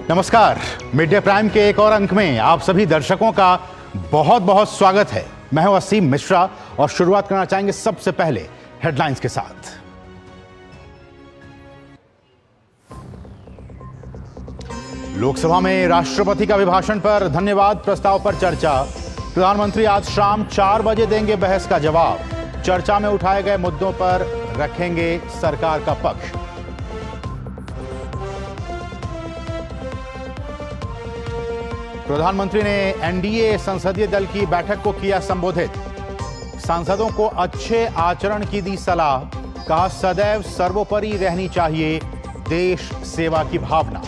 नमस्कार। Media prime के एक और अंक में आप सभी दर्शकों का बहुत बहुत स्वागत है। मैं हूं असीम मिश्रा और शुरुआत करना चाहेंगे सबसे पहले हेडलाइंस के साथ। लोकसभा में राष्ट्रपति का अभिभाषण पर धन्यवाद प्रस्ताव पर चर्चा। प्रधानमंत्री आज शाम 4 बजे देंगे बहस का जवाब। चर्चा में उठाए गए मुद्दों पर रखेंगे सरकार का पक्ष। प्रधानमंत्री ने एनडीए संसदीय दल की बैठक को किया संबोधित। सांसदों को अच्छे आचरण की दी सलाह। कहा सदैव सर्वोपरि रहनी चाहिए देश सेवा की भावना।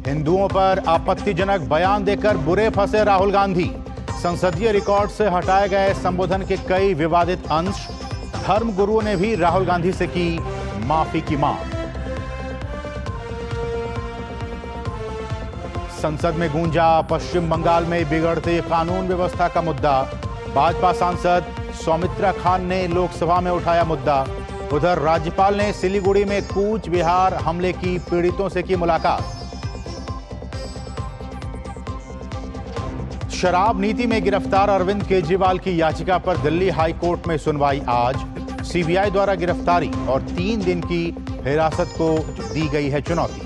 हिंदुओं पर आपत्तिजनक बयान देकर बुरे फंसे राहुल गांधी। संसदीय रिकॉर्ड से हटाए गए संबोधन के कई विवादित अंश। धर्म गुरुओं ने भी राहुल गांधी से की माफी की मांग। संसद में गूंजा पश्चिम बंगाल में बिगड़ती कानून व्यवस्था का मुद्दा। भाजपा सांसद सौमित्रा खान ने लोकसभा में उठाया मुद्दा। उधर राज्यपाल ने सिलीगुड़ी में कूच विहार हमले की पीड़ितों से की मुलाकात। शराब नीति में गिरफ्तार अरविंद केजरीवाल की याचिका पर दिल्ली हाई कोर्ट में सुनवाई आज। सीबीआई द्वारा गिरफ्तारी और 3 दिन की हिरासत को दी गई है चुनौती।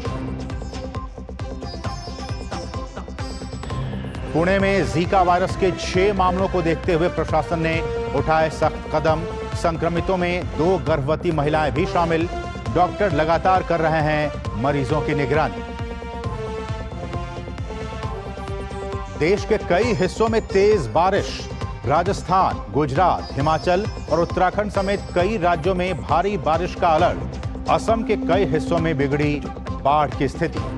पुणे में जीका वायरस के 6 मामलों को देखते हुए प्रशासन ने उठाए सख्त कदम। संक्रमितों में 2 गर्भवती महिलाएं भी शामिल। डॉक्टर लगातार कर रहे हैं मरीजों की निगरानी। देश के कई हिस्सों में तेज बारिश। राजस्थान, गुजरात, हिमाचल और उत्तराखंड समेत कई राज्यों में भारी बारिश का अलर्ट। असम के कई हिस्सों में बिगड़ी बाढ़ की स्थिति।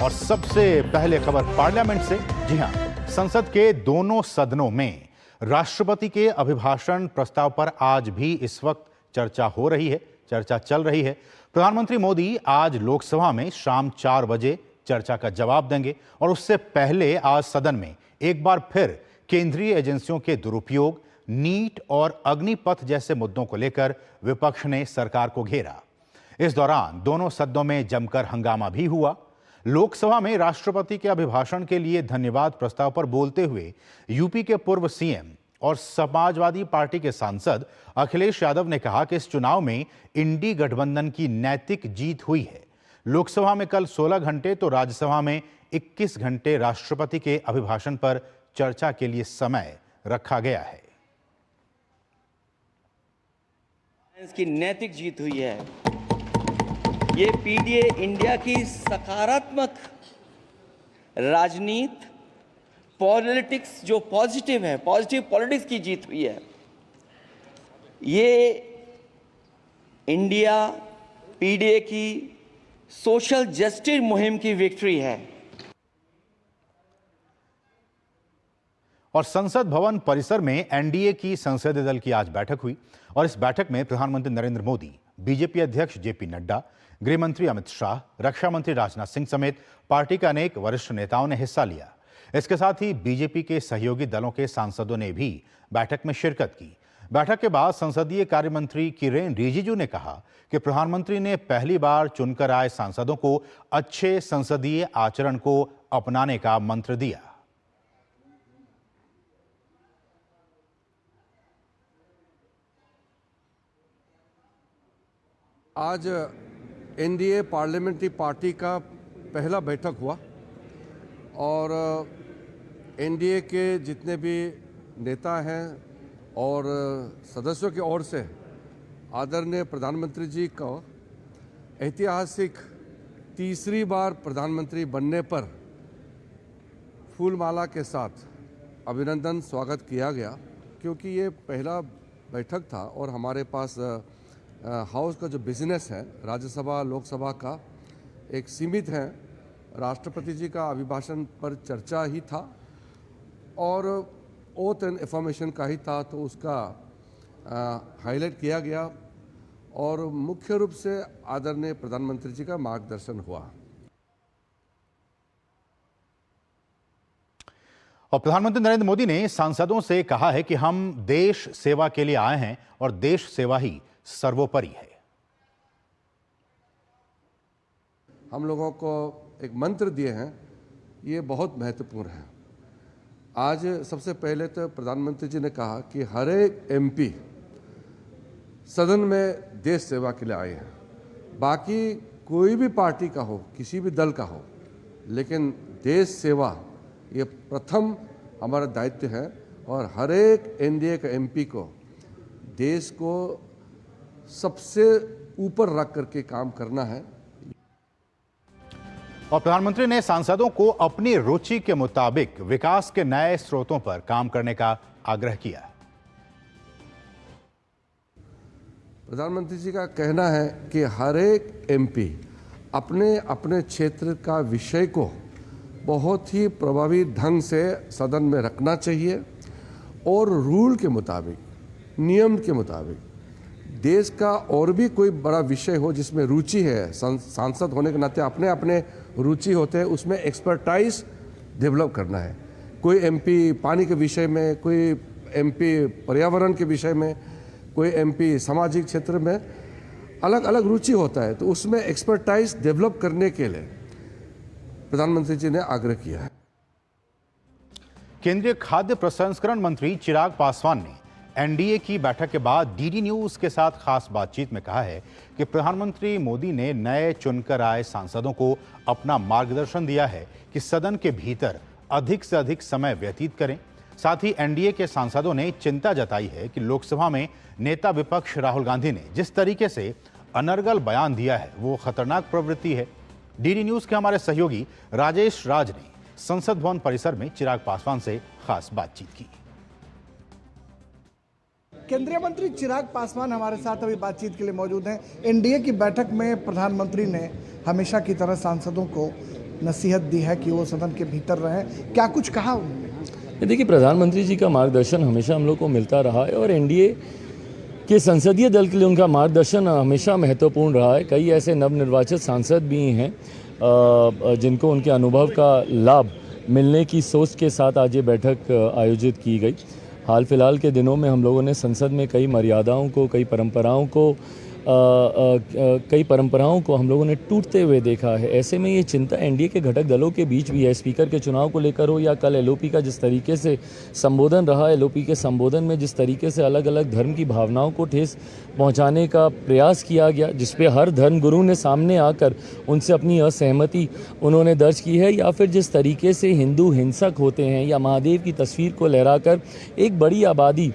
और सबसे पहले खबर पार्लियामेंट से। जी हां, संसद के दोनों सदनों में राष्ट्रपति के अभिभाषण प्रस्ताव पर आज भी इस वक्त चर्चा हो रही है, चर्चा चल रही है। प्रधानमंत्री मोदी आज लोकसभा में शाम 4 बजे चर्चा का जवाब देंगे और उससे पहले आज सदन में एक बार फिर केंद्रीय एजेंसियों के दुरुपयोग, नीट और अग्निपथ जैसे मुद्दों को लेकर विपक्ष ने सरकार को घेरा। इस दौरान दोनों सदनों में जमकर हंगामा भी हुआ। लोकसभा में राष्ट्रपति के अभिभाषण के लिए धन्यवाद प्रस्ताव पर बोलते हुए यूपी के पूर्व सीएम और समाजवादी पार्टी के सांसद अखिलेश यादव ने कहा कि इस चुनाव में इंडी गठबंधन की नैतिक जीत हुई है। लोकसभा में कल 16 घंटे तो राज्यसभा में 21 घंटे राष्ट्रपति के अभिभाषण पर चर्चा के लिए समय रखा गया है। इसकी नैतिक जीत हुई है। ये पीडीए इंडिया की सकारात्मक राजनीति, पॉलिटिक्स जो पॉजिटिव है, पॉजिटिव पॉलिटिक्स की जीत हुई है। ये इंडिया पीडीए की सोशल जस्टिस मुहिम की विक्ट्री है। और संसद भवन परिसर में एनडीए की संसदीय दल की आज बैठक हुई और इस बैठक में प्रधानमंत्री नरेंद्र मोदी, बीजेपी अध्यक्ष जेपी नड्डा, गृह मंत्री अमित शाह, रक्षा मंत्री राजनाथ सिंह समेत पार्टी के अनेक वरिष्ठ नेताओं ने हिस्सा लिया। इसके साथ ही बीजेपी के सहयोगी दलों के सांसदों ने भी बैठक में शिरकत की। बैठक के बाद संसदीय कार्य मंत्री किरेन रिजिजू ने कहा कि प्रधानमंत्री ने पहली बार चुनकर आए सांसदों को अच्छे संसदीय आचरण को अपनाने का मंत्र दिया। आज एनडीए पार्लियामेंट्री पार्टी का पहला बैठक हुआ और एनडीए के जितने भी नेता हैं और सदस्यों की ओर से आदरणीय प्रधानमंत्री जी को ऐतिहासिक तीसरी बार प्रधानमंत्री बनने पर फूलमाला के साथ अभिनंदन स्वागत किया गया, क्योंकि ये पहला बैठक था और हमारे पास हाउस का जो बिजनेस है, राज्यसभा लोकसभा का एक सीमित है। राष्ट्रपति जी का अभिभाषण पर चर्चा ही था और ओथ एंड एफर्मेशन का ही था, तो उसका हाईलाइट किया गया और मुख्य रूप से आदरणीय प्रधानमंत्री जी का मार्गदर्शन हुआ। और प्रधानमंत्री नरेंद्र मोदी ने सांसदों से कहा है कि हम देश सेवा के लिए आए हैं और देश सेवा ही सर्वोपरि है। हम लोगों को एक मंत्र दिए हैं, ये बहुत महत्वपूर्ण है। आज सबसे पहले तो प्रधानमंत्री जी ने कहा कि हर एक एमपी सदन में देश सेवा के लिए आए हैं। बाकी कोई भी पार्टी का हो, किसी भी दल का हो, लेकिन देश सेवा ये प्रथम हमारा दायित्व है और हर एक एनडीए का एमपी को देश को सबसे ऊपर रख करके काम करना है। और प्रधानमंत्री ने सांसदों को अपनी रुचि के मुताबिक विकास के नए स्रोतों पर काम करने का आग्रह किया। प्रधानमंत्री जी का कहना है कि हर एक एमपी अपने अपने क्षेत्र का विषय को बहुत ही प्रभावी ढंग से सदन में रखना चाहिए और रूल के मुताबिक, नियम के मुताबिक देश का और भी कोई बड़ा विषय हो जिसमें रुचि है, सांसद होने के नाते अपने अपने रुचि होते हैं, उसमें एक्सपर्टाइज डेवलप करना है। कोई एमपी पानी के विषय में, कोई एमपी पर्यावरण के विषय में, कोई एमपी सामाजिक क्षेत्र में अलग अलग रुचि होता है, तो उसमें एक्सपर्टाइज डेवलप करने के लिए प्रधानमंत्री जी ने आग्रह किया है। केंद्रीय खाद्य प्रसंस्करण मंत्री चिराग पासवान ने एनडीए की बैठक के बाद डीडी न्यूज के साथ खास बातचीत में कहा है कि प्रधानमंत्री मोदी ने नए चुनकर आए सांसदों को अपना मार्गदर्शन दिया है कि सदन के भीतर अधिक से अधिक समय व्यतीत करें। साथ ही एनडीए के सांसदों ने चिंता जताई है कि लोकसभा में नेता विपक्ष राहुल गांधी ने जिस तरीके से अनर्गल बयान दिया है वो खतरनाक प्रवृत्ति है। डीडी न्यूज के हमारे सहयोगी राजेश राज ने संसद भवन परिसर में चिराग पासवान से खास बातचीत की। केंद्रीय मंत्री चिराग पासवान हमारे साथ अभी बातचीत के लिए मौजूद हैं। एनडीए की बैठक में प्रधानमंत्री ने हमेशा की तरह सांसदों को नसीहत दी है कि वो सदन के भीतर रहें, क्या कुछ कहा उन्होंने? देखिए, प्रधानमंत्री जी का मार्गदर्शन हमेशा हम लोग को मिलता रहा है और एनडीए के संसदीय दल के लिए उनका मार्गदर्शन हमेशा महत्वपूर्ण रहा है। कई ऐसे नवनिर्वाचित सांसद भी हैं जिनको उनके अनुभव का लाभ मिलने की सोच के साथ आज ये बैठक आयोजित की गई। हाल फिलहाल के दिनों में हम लोगों ने संसद में कई मर्यादाओं को, कई परंपराओं को हम लोगों ने टूटते हुए देखा है। ऐसे में ये चिंता एनडीए के घटक दलों के बीच भी है, स्पीकर के चुनाव को लेकर हो या कल एलओपी का जिस तरीके से संबोधन रहा, एलओपी के संबोधन में जिस तरीके से अलग अलग धर्म की भावनाओं को ठेस पहुंचाने का प्रयास किया गया, जिसपे हर धर्मगुरु ने सामने आकर उनसे अपनी असहमति उन्होंने दर्ज की है, या फिर जिस तरीके से हिंदू हिंसक होते हैं या महादेव की तस्वीर को लहराकर एक बड़ी आबादी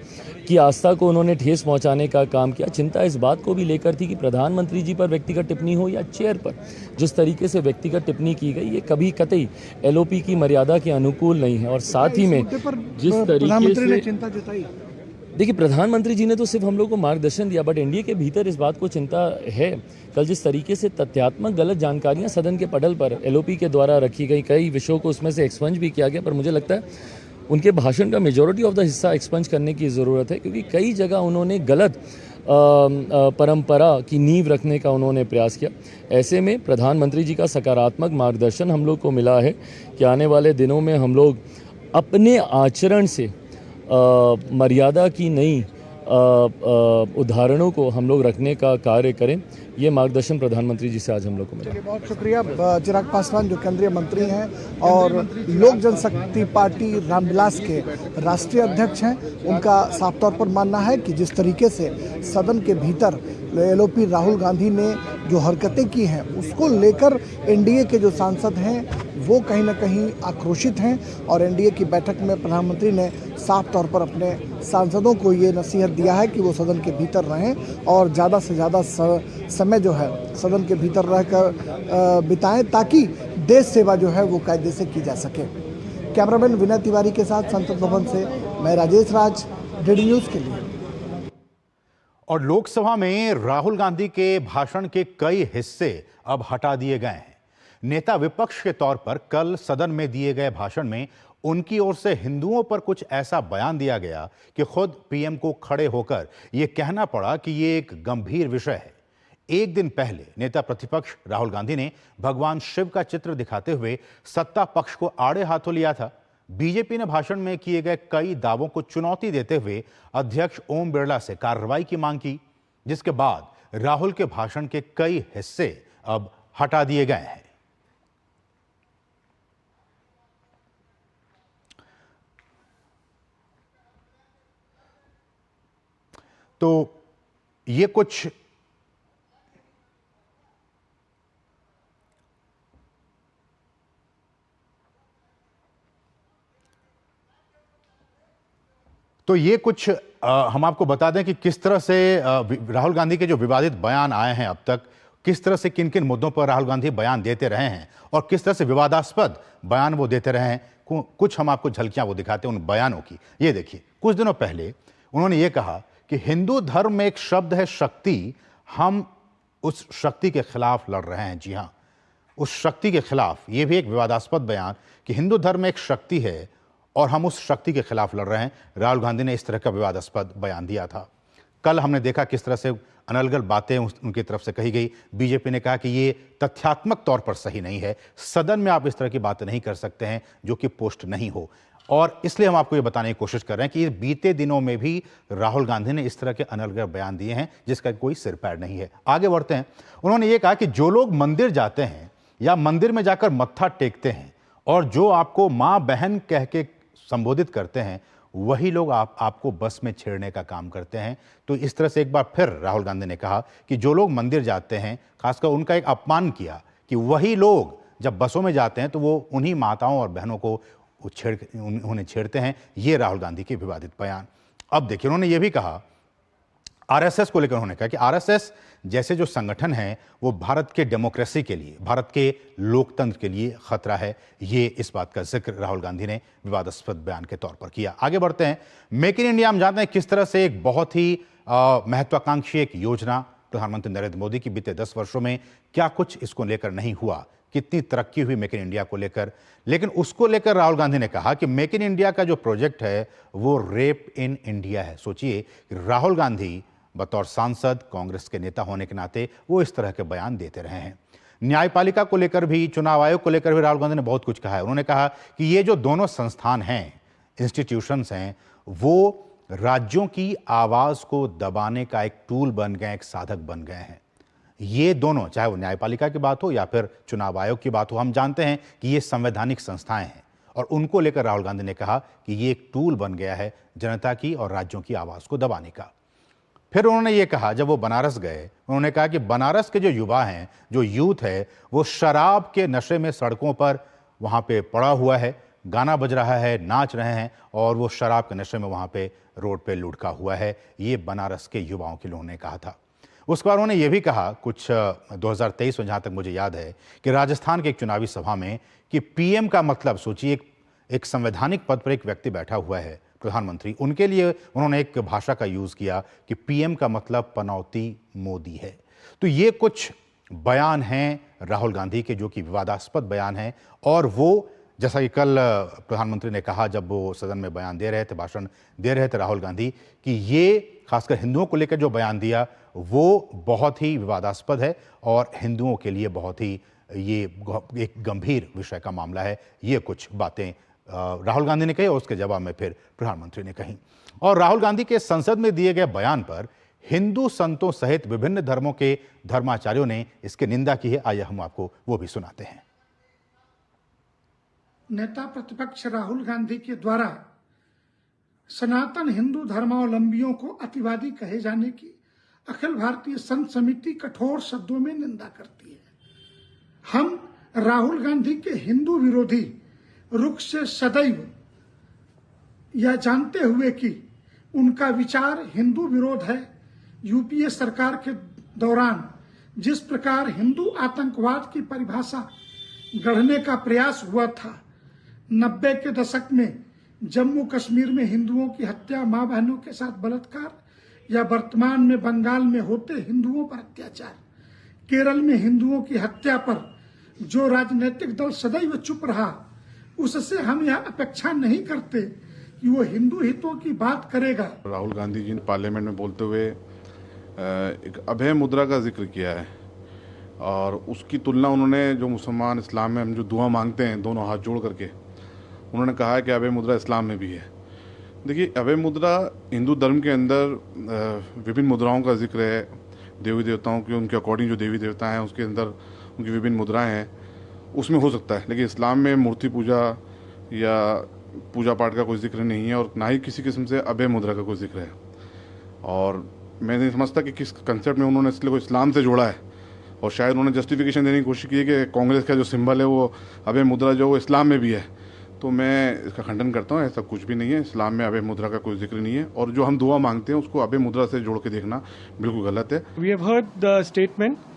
की आस्था को उन्होंने ठेस पहुंचाने का काम किया। चिंता इस बात को भी लेकर थी कि प्रधानमंत्री जी पर व्यक्तिगत टिप्पणी हो या चेयर पर जिस तरीके से व्यक्तिगत टिप्पणी की गई, ये कभी कतई एलओपी की मर्यादा के अनुकूल नहीं है। और साथ ही में जिस तरीके से चिंता जताई, देखिए, प्रधानमंत्री जी ने तो सिर्फ हम लोग को मार्गदर्शन दिया, बट एनडीए के भीतर इस बात को चिंता है। कल जिस तरीके से तथ्यात्मक गलत जानकारियां सदन के पटल पर एलओपी के द्वारा रखी गई, कई विषयों को उसमें से एक्सपंज भी किया गया, पर मुझे लगता है उनके भाषण का मेजॉरिटी ऑफ द हिस्सा एक्सपंज करने की ज़रूरत है, क्योंकि कई जगह उन्होंने गलत परंपरा की नींव रखने का उन्होंने प्रयास किया। ऐसे में प्रधानमंत्री जी का सकारात्मक मार्गदर्शन हम लोग को मिला है कि आने वाले दिनों में हम लोग अपने आचरण से मर्यादा की नई उदाहरणों को हम लोग रखने का कार्य करें। ये मार्गदर्शन प्रधानमंत्री जी से आज हम लोग को मिला। बहुत शुक्रिया चिराग पासवान जो केंद्रीय मंत्री हैं और लोक जनशक्ति पार्टी रामविलास के राष्ट्रीय अध्यक्ष हैं। उनका साफ तौर पर मानना है कि जिस तरीके से सदन के भीतर एलओपी राहुल गांधी ने जो हरकतें की हैं उसको लेकर एनडीए के जो सांसद हैं वो कहीं ना कहीं आक्रोशित हैं और एनडीए की बैठक में प्रधानमंत्री ने साफ तौर पर अपने सांसदों को ये नसीहत दिया है कि वो सदन के भीतर रहें और ज़्यादा से ज़्यादा समय जो है सदन के भीतर रहकर बिताएं ताकि देश सेवा जो है वो कायदे से की जा सके। कैमरामैन विनय तिवारी के साथ संसद भवन से मैं राजेश राज, डीडी न्यूज़ के लिए। और लोकसभा में राहुल गांधी के भाषण के कई हिस्से अब हटा दिए गए हैं। नेता विपक्ष के तौर पर कल सदन में दिए गए भाषण में उनकी ओर से हिंदुओं पर कुछ ऐसा बयान दिया गया कि खुद पीएम को खड़े होकर यह कहना पड़ा कि यह एक गंभीर विषय है। एक दिन पहले नेता प्रतिपक्ष राहुल गांधी ने भगवान शिव का चित्र दिखाते हुए सत्ता पक्ष को आड़े हाथों लिया था। बीजेपी ने भाषण में किए गए कई दावों को चुनौती देते हुए अध्यक्ष ओम बिरला से कार्रवाई की मांग की, जिसके बाद राहुल के भाषण के कई हिस्से अब हटा दिए गए हैं। तो ये कुछ हम आपको बता दें कि किस तरह से राहुल गांधी के जो विवादित बयान आए हैं अब तक, किस तरह से किन किन मुद्दों पर राहुल गांधी बयान देते रहे हैं और किस तरह से विवादास्पद बयान वो देते रहे हैं। कुछ हम आपको झलकियां वो दिखाते हैं उन बयानों की। ये देखिए, कुछ दिनों पहले उन्होंने ये कहा कि हिंदू धर्म में एक शब्द है शक्ति, हम उस शक्ति के खिलाफ लड़ रहे हैं। जी हां, उस शक्ति के खिलाफ। यह भी एक विवादास्पद बयान कि हिंदू धर्म में एक शक्ति है और हम उस शक्ति के खिलाफ लड़ रहे हैं। राहुल गांधी ने इस तरह का विवादास्पद बयान दिया था। कल हमने देखा किस तरह से अनर्गल बातें उनकी तरफ से कही गई। बीजेपी ने कहा कि ये तथ्यात्मक तौर पर सही नहीं है, सदन में आप इस तरह की बातें नहीं कर सकते हैं जो कि पोस्ट नहीं हो। और इसलिए हम आपको ये बताने की कोशिश कर रहे हैं कि बीते दिनों में भी राहुल गांधी ने इस तरह के अनर्गल बयान दिए हैं जिसका कोई सिर पैर नहीं है। आगे बढ़ते हैं। उन्होंने ये कहा कि जो लोग मंदिर जाते हैं या मंदिर में जाकर मत्था टेकते हैं और जो आपको मां बहन कह के संबोधित करते हैं, वही लोग आपको बस में छेड़ने का काम करते हैं। तो इस तरह से एक बार फिर राहुल गांधी ने कहा कि जो लोग मंदिर जाते हैं, खासकर उनका एक अपमान किया कि वही लोग जब बसों में जाते हैं तो वो उन्हीं माताओं और बहनों को उन्हें छेड़ते हैं। ये राहुल गांधी के विवादित बयान। अब देखिए, उन्होंने ये भी कहा आरएसएस को लेकर, उन्होंने कहा कि आरएसएस जैसे जो संगठन है वो भारत के डेमोक्रेसी के लिए, भारत के लोकतंत्र के लिए खतरा है। ये इस बात का जिक्र राहुल गांधी ने विवादास्पद बयान के तौर पर किया। आगे बढ़ते हैं। मेक इन इंडिया, हम जानते हैं किस तरह से एक बहुत ही महत्वाकांक्षी एक योजना प्रधानमंत्री नरेंद्र मोदी की बीते 10 वर्षों में क्या कुछ इसको लेकर नहीं हुआ, कितनी तरक्की हुई मेक इन इंडिया को लेकर। लेकिन उसको लेकर राहुल गांधी ने कहा कि मेक इन इंडिया का जो प्रोजेक्ट है वो रेप इन इंडिया है। सोचिए, राहुल गांधी बतौर सांसद, कांग्रेस के नेता होने के नाते वो इस तरह के बयान देते रहे हैं। न्यायपालिका को लेकर भी, चुनाव आयोग को लेकर भी राहुल गांधी ने बहुत कुछ कहा है। उन्होंने कहा कि ये जो दोनों संस्थान हैं, इंस्टीट्यूशंस हैं, वो राज्यों की आवाज को दबाने का एक टूल बन गए, एक साधक बन गए हैं। ये दोनों, चाहे वो न्यायपालिका की बात हो या फिर चुनाव आयोग की बात हो, हम जानते हैं कि ये संवैधानिक संस्थाएं हैं और उनको लेकर राहुल गांधी ने कहा कि ये एक टूल बन गया है जनता की और राज्यों की आवाज को दबाने का। फिर उन्होंने ये कहा, जब वो बनारस गए, उन्होंने कहा कि बनारस के जो युवा हैं, जो यूथ है, वो शराब के नशे में सड़कों पर वहाँ पे पड़ा हुआ है, गाना बज रहा है, नाच रहे हैं और वो शराब के नशे में वहाँ पे रोड पे लुढ़का हुआ है। ये बनारस के युवाओं के लिए उन्होंने कहा था। उसके बाद उन्होंने ये भी कहा, कुछ 2023 में जहाँ तक मुझे याद है, कि राजस्थान के एक चुनावी सभा में कि पीएम का मतलब, सोचिए एक संवैधानिक पद पर एक व्यक्ति बैठा हुआ है, प्रधानमंत्री, उनके लिए उन्होंने एक भाषा का यूज किया कि पीएम का मतलब पनौती मोदी है। तो ये कुछ बयान हैं राहुल गांधी के जो कि विवादास्पद बयान हैं। और वो, जैसा कि कल प्रधानमंत्री ने कहा जब वो सदन में बयान दे रहे थे, भाषण दे रहे थे राहुल गांधी, कि ये खासकर हिंदुओं को लेकर जो बयान दिया वो बहुत ही विवादास्पद है और हिंदुओं के लिए बहुत ही ये एक गंभीर विषय का मामला है। ये कुछ बातें राहुल गांधी ने कही और उसके जवाब में फिर प्रधानमंत्री ने कही। और राहुल गांधी के संसद में दिए गए बयान पर हिंदू संतों सहित विभिन्न धर्मों के धर्माचार्यों ने इसकी निंदा की है। आइए हम आपको वो भी सुनाते हैं। नेता प्रतिपक्ष राहुल गांधी के द्वारा सनातन हिंदू धर्मावलंबियों को अतिवादी कहे जाने की अखिल भारतीय संत समिति कठोर शब्दों में निंदा करती है। हम राहुल गांधी के हिंदू विरोधी रुख से सदैव यह जानते हुए कि उनका विचार हिंदू विरोध है, यूपीए सरकार के दौरान जिस प्रकार हिंदू आतंकवाद की परिभाषा गढ़ने का प्रयास हुआ था, 90 के दशक में जम्मू कश्मीर में हिंदुओं की हत्या, मां बहनों के साथ बलात्कार, या वर्तमान में बंगाल में होते हिंदुओं पर अत्याचार, केरल में हिंदुओं की हत्या पर जो राजनीतिक दल सदैव चुप रहा, उससे हम यह अपेक्षा नहीं करते कि वो हिंदू हितों की बात करेगा। राहुल गांधी जी ने पार्लियामेंट में बोलते हुए एक अभय मुद्रा का जिक्र किया है और उसकी तुलना उन्होंने जो मुसलमान इस्लाम में हम जो दुआ मांगते हैं दोनों हाथ जोड़ करके, उन्होंने कहा है कि अभय मुद्रा इस्लाम में भी है। देखिए, अभय मुद्रा हिंदू धर्म के अंदर विभिन्न मुद्राओं का जिक्र है, देवी देवताओं के उनके अकॉर्डिंग जो देवी देवता हैं उसके अंदर उनकी विभिन्न मुद्राएं हैं, उसमें हो सकता है। लेकिन इस्लाम में मूर्ति पूजा या पूजा पाठ का कोई जिक्र नहीं है और ना ही किसी किस्म से अभय मुद्रा का कोई जिक्र है। और मैं नहीं समझता कि किस कंसेप्ट में उन्होंने इसलिए को इस्लाम से जोड़ा है, और शायद उन्होंने जस्टिफिकेशन देने की कोशिश की है कि कांग्रेस का जो सिंबल है वो अभय मुद्रा जो वो इस्लाम में भी है। तो मैं इसका खंडन करता हूँ, ऐसा कुछ भी नहीं है। इस्लाम में अभय मुद्रा का कोई जिक्र नहीं है, और जो हम दुआ मांगते हैं उसको अभय मुद्रा से जोड़ के देखना बिल्कुल गलत है। We have heard the statement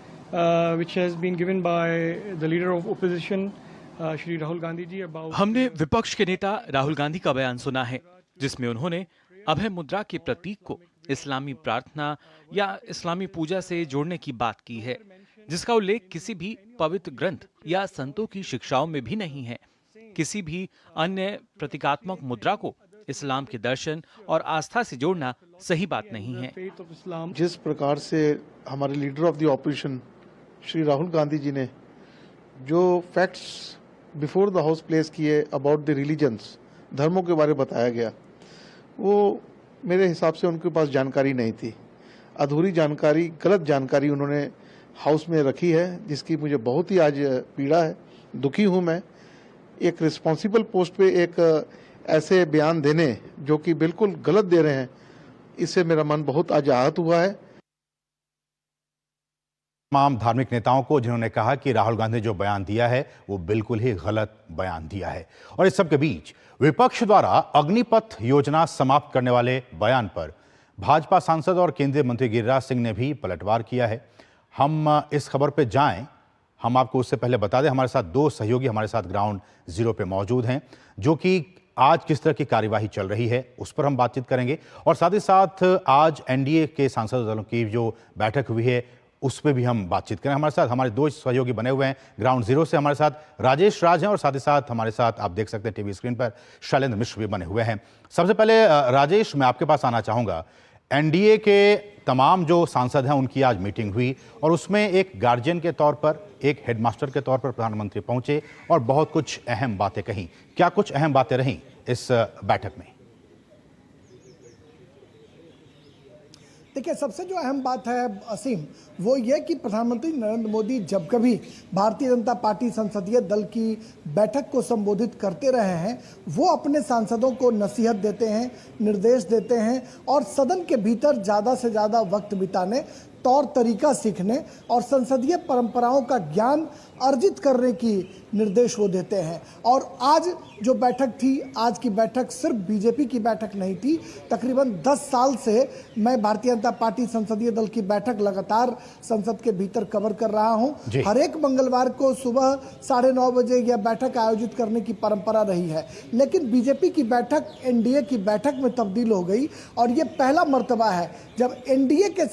which has been given by the leader of opposition Shri Rahul Gandhi ji about हमने विपक्ष के नेता राहुल गांधी का बयान सुना है, जिसमें उन्होंने अभय मुद्रा के प्रतीक को इस्लामी प्रार्थना या इस्लामी पूजा से जोड़ने की बात की है, जिसका उल्लेख किसी भी पवित्र ग्रंथ या संतों की शिक्षाओं में भी नहीं है। किसी भी अन्य प्रतीकात्मक मुद्रा को इस्लाम के दर्शन और आस्था से जोड़ना सही बात नहीं है। faith of Islam. जिस प्रकार से हमारे leader of the opposition Shri Rahul Gandhi ji ने जो facts before the house place किए अबाउट द रिलीजन्स, धर्मों के बारे में बताया गया, वो मेरे हिसाब से उनके पास जानकारी नहीं थी। अधूरी जानकारी, गलत जानकारी उन्होंने हाउस में रखी है, जिसकी मुझे बहुत ही आज पीड़ा है, दुखी हूँ मैं। एक रिस्पॉन्सिबल पोस्ट पे एक ऐसे बयान देने जो कि बिल्कुल गलत दे रहे हैं, इससे मेरा मन बहुत आज आहत हुआ है। तमाम धार्मिक नेताओं को जिन्होंने कहा कि राहुल गांधी ने जो बयान दिया है वो बिल्कुल ही गलत बयान दिया है। और इस सब के बीच विपक्ष द्वारा अग्निपथ योजना समाप्त करने वाले बयान पर भाजपा सांसद और केंद्रीय मंत्री गिरिराज सिंह ने भी पलटवार किया है। हम इस खबर पे जाएं, हम आपको उससे पहले बता दें, हमारे साथ दो सहयोगी हमारे साथ ग्राउंड जीरो पे मौजूद हैं, जो कि आज किस तरह की कार्यवाही चल रही है उस पर हम बातचीत करेंगे, और साथ ही साथ आज एनडीए के सांसद दलों की जो बैठक हुई है उस पर भी हम बातचीत करें। हमारे साथ हमारे दो सहयोगी बने हुए हैं ग्राउंड जीरो से। हमारे साथ राजेश राज हैं और साथ ही साथ हमारे साथ आप देख सकते हैं टीवी स्क्रीन पर शैलेंद्र मिश्र भी बने हुए हैं। सबसे पहले राजेश, मैं आपके पास आना चाहूँगा। एनडीए के तमाम जो सांसद हैं उनकी आज मीटिंग हुई और उसमें एक गार्जियन के तौर पर, एक हेडमास्टर के तौर पर प्रधानमंत्री पहुंचे और बहुत कुछ अहम बातें कहीं। क्या कुछ अहम बातें रहीं इस बैठक में? देखिए, सबसे जो अहम बात है असीम, वो ये कि प्रधानमंत्री नरेंद्र मोदी जब कभी भारतीय जनता पार्टी संसदीय दल की बैठक को संबोधित करते रहे हैं, वो अपने सांसदों को नसीहत देते हैं, निर्देश देते हैं और सदन के भीतर ज़्यादा से ज़्यादा वक्त बिताने, तौर तरीका सीखने और संसदीय परंपराओं का ज्ञान अर्जित करने की निर्देश वो देते हैं। और आज जो बैठक थी, आज की बैठक सिर्फ बीजेपी की बैठक नहीं थी। तकरीबन 10 साल से मैं भारतीय जनता पार्टी संसदीय दल की बैठक लगातार संसद के भीतर कवर कर रहा हूं। हर एक मंगलवार को सुबह 9:30 बजे यह बैठक आयोजित करने की परंपरा रही है, लेकिन बीजेपी की बैठक एनडीए की बैठक में तब्दील हो गई और ये पहला मर्तबा है जब एनडीए के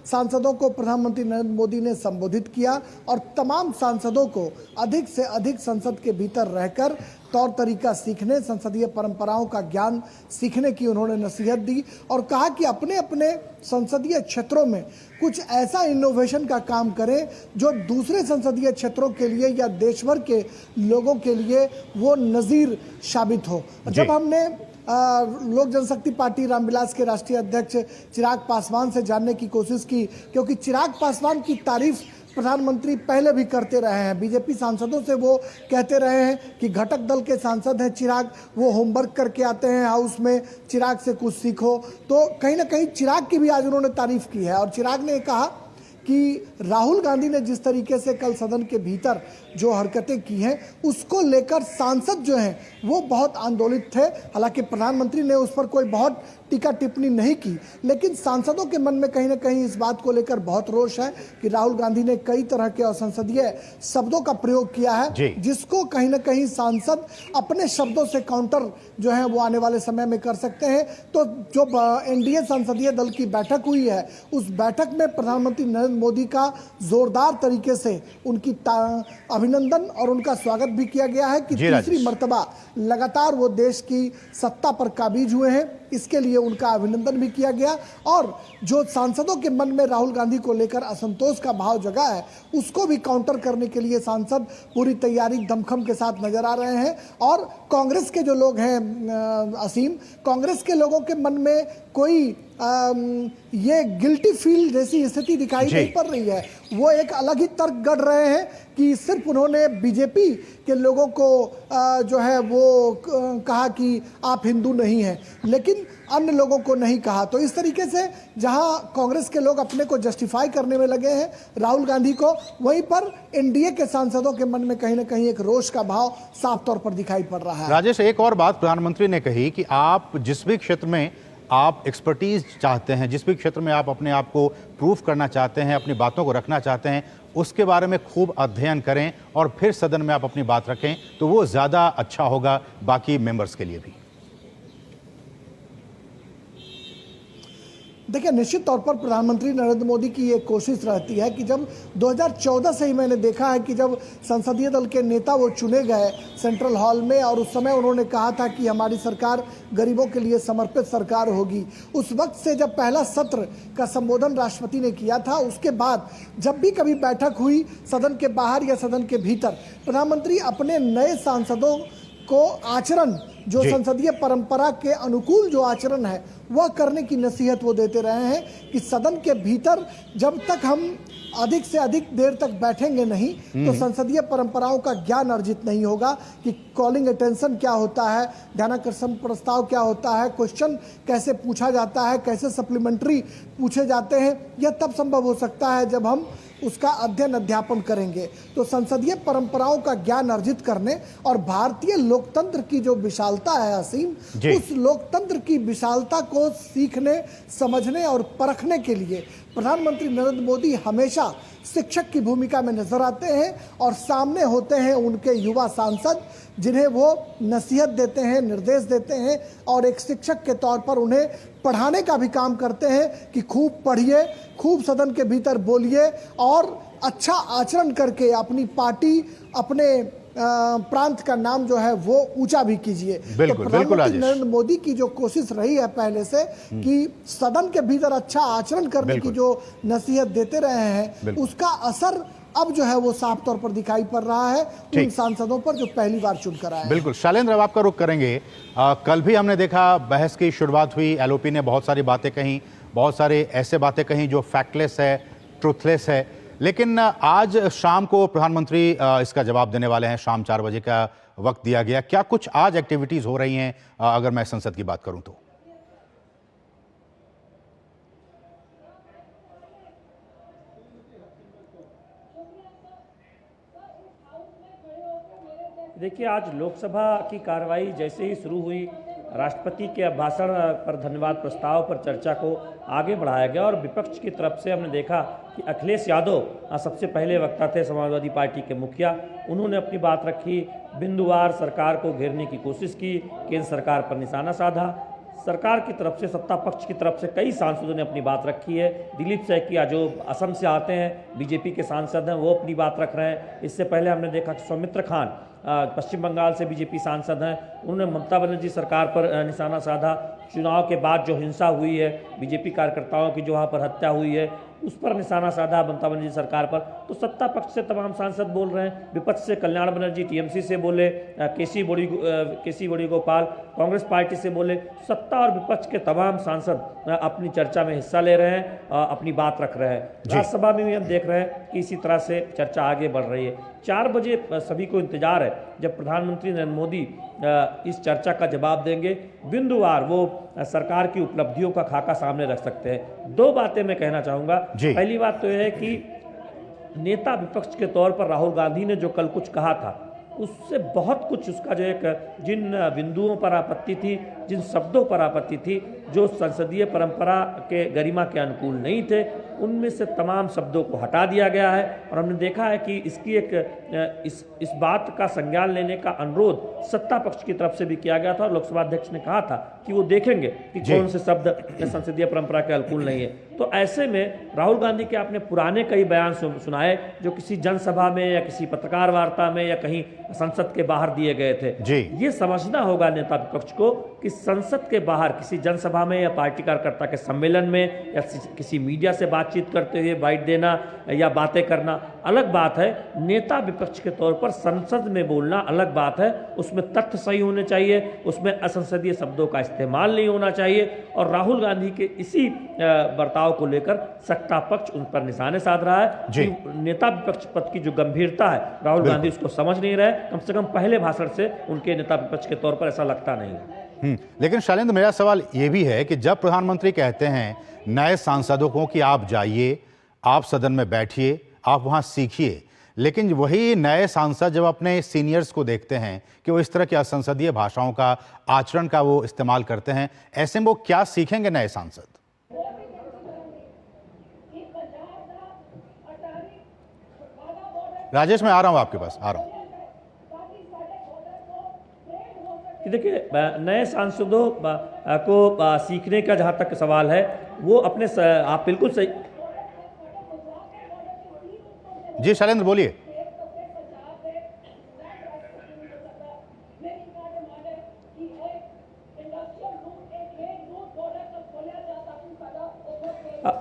सांसदों को प्रधानमंत्री नरेंद्र मोदी ने संबोधित किया और तमाम सांसदों को अधिक से अधिक संसद के भीतर रहकर तौर तरीका सीखने, संसदीय परंपराओं का ज्ञान सीखने की उन्होंने नसीहत दी और कहा कि अपने अपने संसदीय क्षेत्रों में कुछ ऐसा इनोवेशन का काम करें जो दूसरे संसदीय क्षेत्रों के लिए या देश भर के लोगों के लिए वो नज़ीर साबित हो। जब हमने लोक जनशक्ति पार्टी रामविलास के राष्ट्रीय अध्यक्ष चिराग पासवान से जानने की कोशिश की, क्योंकि चिराग पासवान की तारीफ प्रधानमंत्री पहले भी करते रहे हैं, बीजेपी सांसदों से वो कहते रहे हैं कि घटक दल के सांसद हैं चिराग, वो होमवर्क करके आते हैं हाउस में, चिराग से कुछ सीखो। तो कहीं ना कहीं चिराग की भी आज उन्होंने तारीफ की है और चिराग ने कहा कि राहुल गांधी ने जिस तरीके से कल सदन के भीतर जो हरकतें की हैं उसको लेकर सांसद जो हैं वो बहुत आंदोलित थे। हालांकि प्रधानमंत्री ने उस पर कोई बहुत टीका टिप्पणी नहीं की, लेकिन सांसदों के मन में कहीं ना कहीं इस बात को लेकर बहुत रोष है कि राहुल गांधी ने कई तरह के असंसदीय शब्दों का प्रयोग किया है, जिसको कहीं ना कहीं सांसद अपने शब्दों से काउंटर जो है वो आने वाले समय में कर सकते हैं। तो जो एनडीए संसदीय दल की बैठक हुई है, उस बैठक में प्रधानमंत्री नरेंद्र मोदी का जोरदार तरीके से उनकी अभिनंदन और उनका स्वागत भी किया गया है कि तीसरी मर्तबा लगातार वो देश की सत्ता पर काबिज हुए हैं। इसके लिए उनका अभिनंदन भी किया गया और जो सांसदों के मन में राहुल गांधी को लेकर असंतोष का भाव जगा है उसको भी काउंटर करने के लिए सांसद पूरी तैयारी दमखम के साथ नजर आ रहे हैं। और कांग्रेस के जो लोग हैं असीम, कांग्रेस के लोगों के मन में कोई ये गिल्टी फील जैसी स्थिति दिखाई नहीं पड़ रही है। वो एक अलग ही तर्क गढ़ रहे हैं कि सिर्फ उन्होंने बीजेपी के लोगों को जो है वो कहा कि आप हिंदू नहीं हैं, लेकिन अन्य लोगों को नहीं कहा। तो इस तरीके से जहां कांग्रेस के लोग अपने को जस्टिफाई करने में लगे हैं राहुल गांधी को, वहीं पर एनडीए के सांसदों के मन में कहीं ना कहीं एक रोष का भाव साफ तौर पर दिखाई पड़ रहा है। राजेश, एक और बात प्रधानमंत्री ने कही कि आप जिस भी क्षेत्र में आप एक्सपर्टीज चाहते हैं, जिस भी क्षेत्र में आप अपने आप को प्रूफ करना चाहते हैं, अपनी बातों को रखना चाहते हैं, उसके बारे में खूब अध्ययन करें और फिर सदन में आप अपनी बात रखें, तो वो ज़्यादा अच्छा होगा बाकी मेंबर्स के लिए भी। देखिए, निश्चित तौर पर प्रधानमंत्री नरेंद्र मोदी की ये कोशिश रहती है कि जब 2014 से ही मैंने देखा है कि जब संसदीय दल के नेता वो चुने गए सेंट्रल हॉल में और उस समय उन्होंने कहा था कि हमारी सरकार गरीबों के लिए समर्पित सरकार होगी। उस वक्त से जब पहला सत्र का संबोधन राष्ट्रपति ने किया था, उसके बाद जब भी कभी बैठक हुई सदन के बाहर या सदन के भीतर, प्रधानमंत्री अपने नए सांसदों को आचरण, जो संसदीय परंपरा के अनुकूल जो आचरण है वह करने की नसीहत वो देते रहे हैं कि सदन के भीतर जब तक हम अधिक से अधिक देर तक बैठेंगे नहीं तो संसदीय परंपराओं का ज्ञान अर्जित नहीं होगा कि कॉलिंग अटेंशन क्या होता है, ध्यानाकर्षण प्रस्ताव क्या होता है, क्वेश्चन कैसे पूछा जाता है, कैसे सप्लीमेंट्री पूछे जाते हैं। यह तब संभव हो सकता है जब हम उसका अध्ययन अध्यापन करेंगे। तो संसदीय परंपराओं का ज्ञान अर्जित करने और भारतीय लोकतंत्र की जो विशालता है असीम, उस लोकतंत्र की विशालता को सीखने, समझने और परखने के लिए प्रधानमंत्री नरेंद्र मोदी हमेशा शिक्षक की भूमिका में नजर आते हैं और सामने होते हैं उनके युवा सांसद जिन्हें वो नसीहत देते हैं, निर्देश देते हैं और एक शिक्षक के तौर पर उन्हें पढ़ाने का भी काम करते हैं कि खूब पढ़िए, खूब सदन के भीतर बोलिए और अच्छा आचरण करके अपनी पार्टी, अपने प्रांत का नाम जो है वो ऊंचा भी कीजिए। तो प्रधानमंत्री नरेंद्र मोदी की जो कोशिश रही है पहले से कि सदन के भीतर अच्छा आचरण करने की जो नसीहत देते रहे हैं, उसका असर अब जो है वो साफ तौर पर दिखाई पड़ रहा है उन सांसदों पर जो पहली बार चुनकर आए। बिल्कुल शैलेंद्र, अब आपका रुख करेंगे। कल भी हमने देखा बहस की शुरुआत हुई, एलओपी ने बहुत सारी बातें कहीं, बहुत सारे ऐसे बातें कहीं जो फैक्टलेस है, ट्रुथलेस है, लेकिन आज शाम को प्रधानमंत्री इसका जवाब देने वाले हैं। शाम 4 बजे का वक्त दिया गया। क्या कुछ आज एक्टिविटीज हो रही हैं अगर मैं संसद की बात करूं तो? देखिए, आज लोकसभा की कार्रवाई जैसे ही शुरू हुई, राष्ट्रपति के भाषण पर धन्यवाद प्रस्ताव पर चर्चा को आगे बढ़ाया गया और विपक्ष की तरफ से हमने देखा कि अखिलेश यादव सबसे पहले वक्ता थे, समाजवादी पार्टी के मुखिया। उन्होंने अपनी बात रखी, बिंदुवार सरकार को घेरने की कोशिश की, केंद्र सरकार पर निशाना साधा। सरकार की तरफ से, सत्ता पक्ष की तरफ से कई सांसदों ने अपनी बात रखी है। दिलीप सैकिया जो असम से आते हैं, बीजेपी के सांसद हैं, वो अपनी बात रख रहे हैं। इससे पहले हमने देखा कि सौमित्र खान पश्चिम बंगाल से बीजेपी सांसद हैं, उन्होंने ममता बनर्जी सरकार पर निशाना साधा। चुनाव के बाद जो हिंसा हुई है, बीजेपी कार्यकर्ताओं की जो वहाँ पर हत्या हुई है, उस पर निशाना साधा ममता बनर्जी सरकार पर। तो सत्ता पक्ष से तमाम सांसद बोल रहे हैं, विपक्ष से कल्याण बनर्जी टीएमसी से बोले, केसी वेणुगोपाल कांग्रेस पार्टी से बोले। सत्ता और विपक्ष के तमाम सांसद अपनी चर्चा में हिस्सा ले रहे हैं, अपनी बात रख रहे हैं। राज्यसभा में भी हम देख रहे हैं कि इसी तरह से चर्चा आगे बढ़ रही है। 4 बजे सभी को इंतजार है जब प्रधानमंत्री नरेंद्र मोदी इस चर्चा का जवाब देंगे। बिंदुवार वो सरकार की उपलब्धियों का खाका सामने रख सकते हैं। 2 बातें मैं कहना चाहूँगा। पहली बात तो यह है कि नेता विपक्ष के तौर पर राहुल गांधी ने जो कल कुछ कहा था, उससे बहुत कुछ उसका जो एक जिन बिंदुओं पर आपत्ति थी, जिन शब्दों पर आपत्ति थी, जो संसदीय परंपरा के गरिमा के अनुकूल नहीं थे, उनमें से तमाम शब्दों को हटा दिया गया है। और हमने देखा है कि इसकी इस बात का संज्ञान लेने का अनुरोध सत्ता पक्ष की तरफ से भी किया गया था और लोकसभा अध्यक्ष ने कहा था कि वो देखेंगे कि कौन से शब्द संसदीय परंपरा के अनुकूल नहीं है। तो ऐसे में राहुल गांधी के आपने पुराने कई बयान सुनाए जो किसी जनसभा में या किसी पत्रकार वार्ता में या कहीं संसद के बाहर दिए गए थे। ये समझना होगा नेता विपक्ष को कि संसद के बाहर किसी जनसभा सभा में या पार्टी कार्यकर्ता के सम्मेलन में या किसी मीडिया से बातचीत करते हुए बाइट देना या बातें करना अलग बात है, नेता विपक्ष के तौर पर संसद में बोलना अलग बात है। उसमें तथ्य सही होने चाहिए, उसमें असंसदीय शब्दों का इस्तेमाल नहीं होना चाहिए। और राहुल गांधी के इसी बर्ताव को लेकर सत्ता पक्ष उन पर निशाने साध रहा है। जी। नेता विपक्ष पद की जो गंभीरता है राहुल गांधी उसको समझ नहीं रहे। कम से कम पहले भाषण से उनके नेता विपक्ष के तौर पर ऐसा लगता नहीं। लेकिन शैलेंद्र, मेरा सवाल यह भी है कि जब प्रधानमंत्री कहते हैं नए सांसदों को कि आप जाइए, आप सदन में बैठिए, आप वहां सीखिए, लेकिन वही नए सांसद जब अपने सीनियर्स को देखते हैं कि वो इस तरह की असंसदीय भाषाओं का आचरण का वो इस्तेमाल करते हैं, ऐसे में वो क्या सीखेंगे नए सांसद? राजेश, मैं आ रहा हूं आपके पास, आ रहा हूं। देखिए, नए सांसदों को सीखने का जहां तक सवाल है, वो अपने आप बिल्कुल सही। जी शैलेंद्र, बोलिए।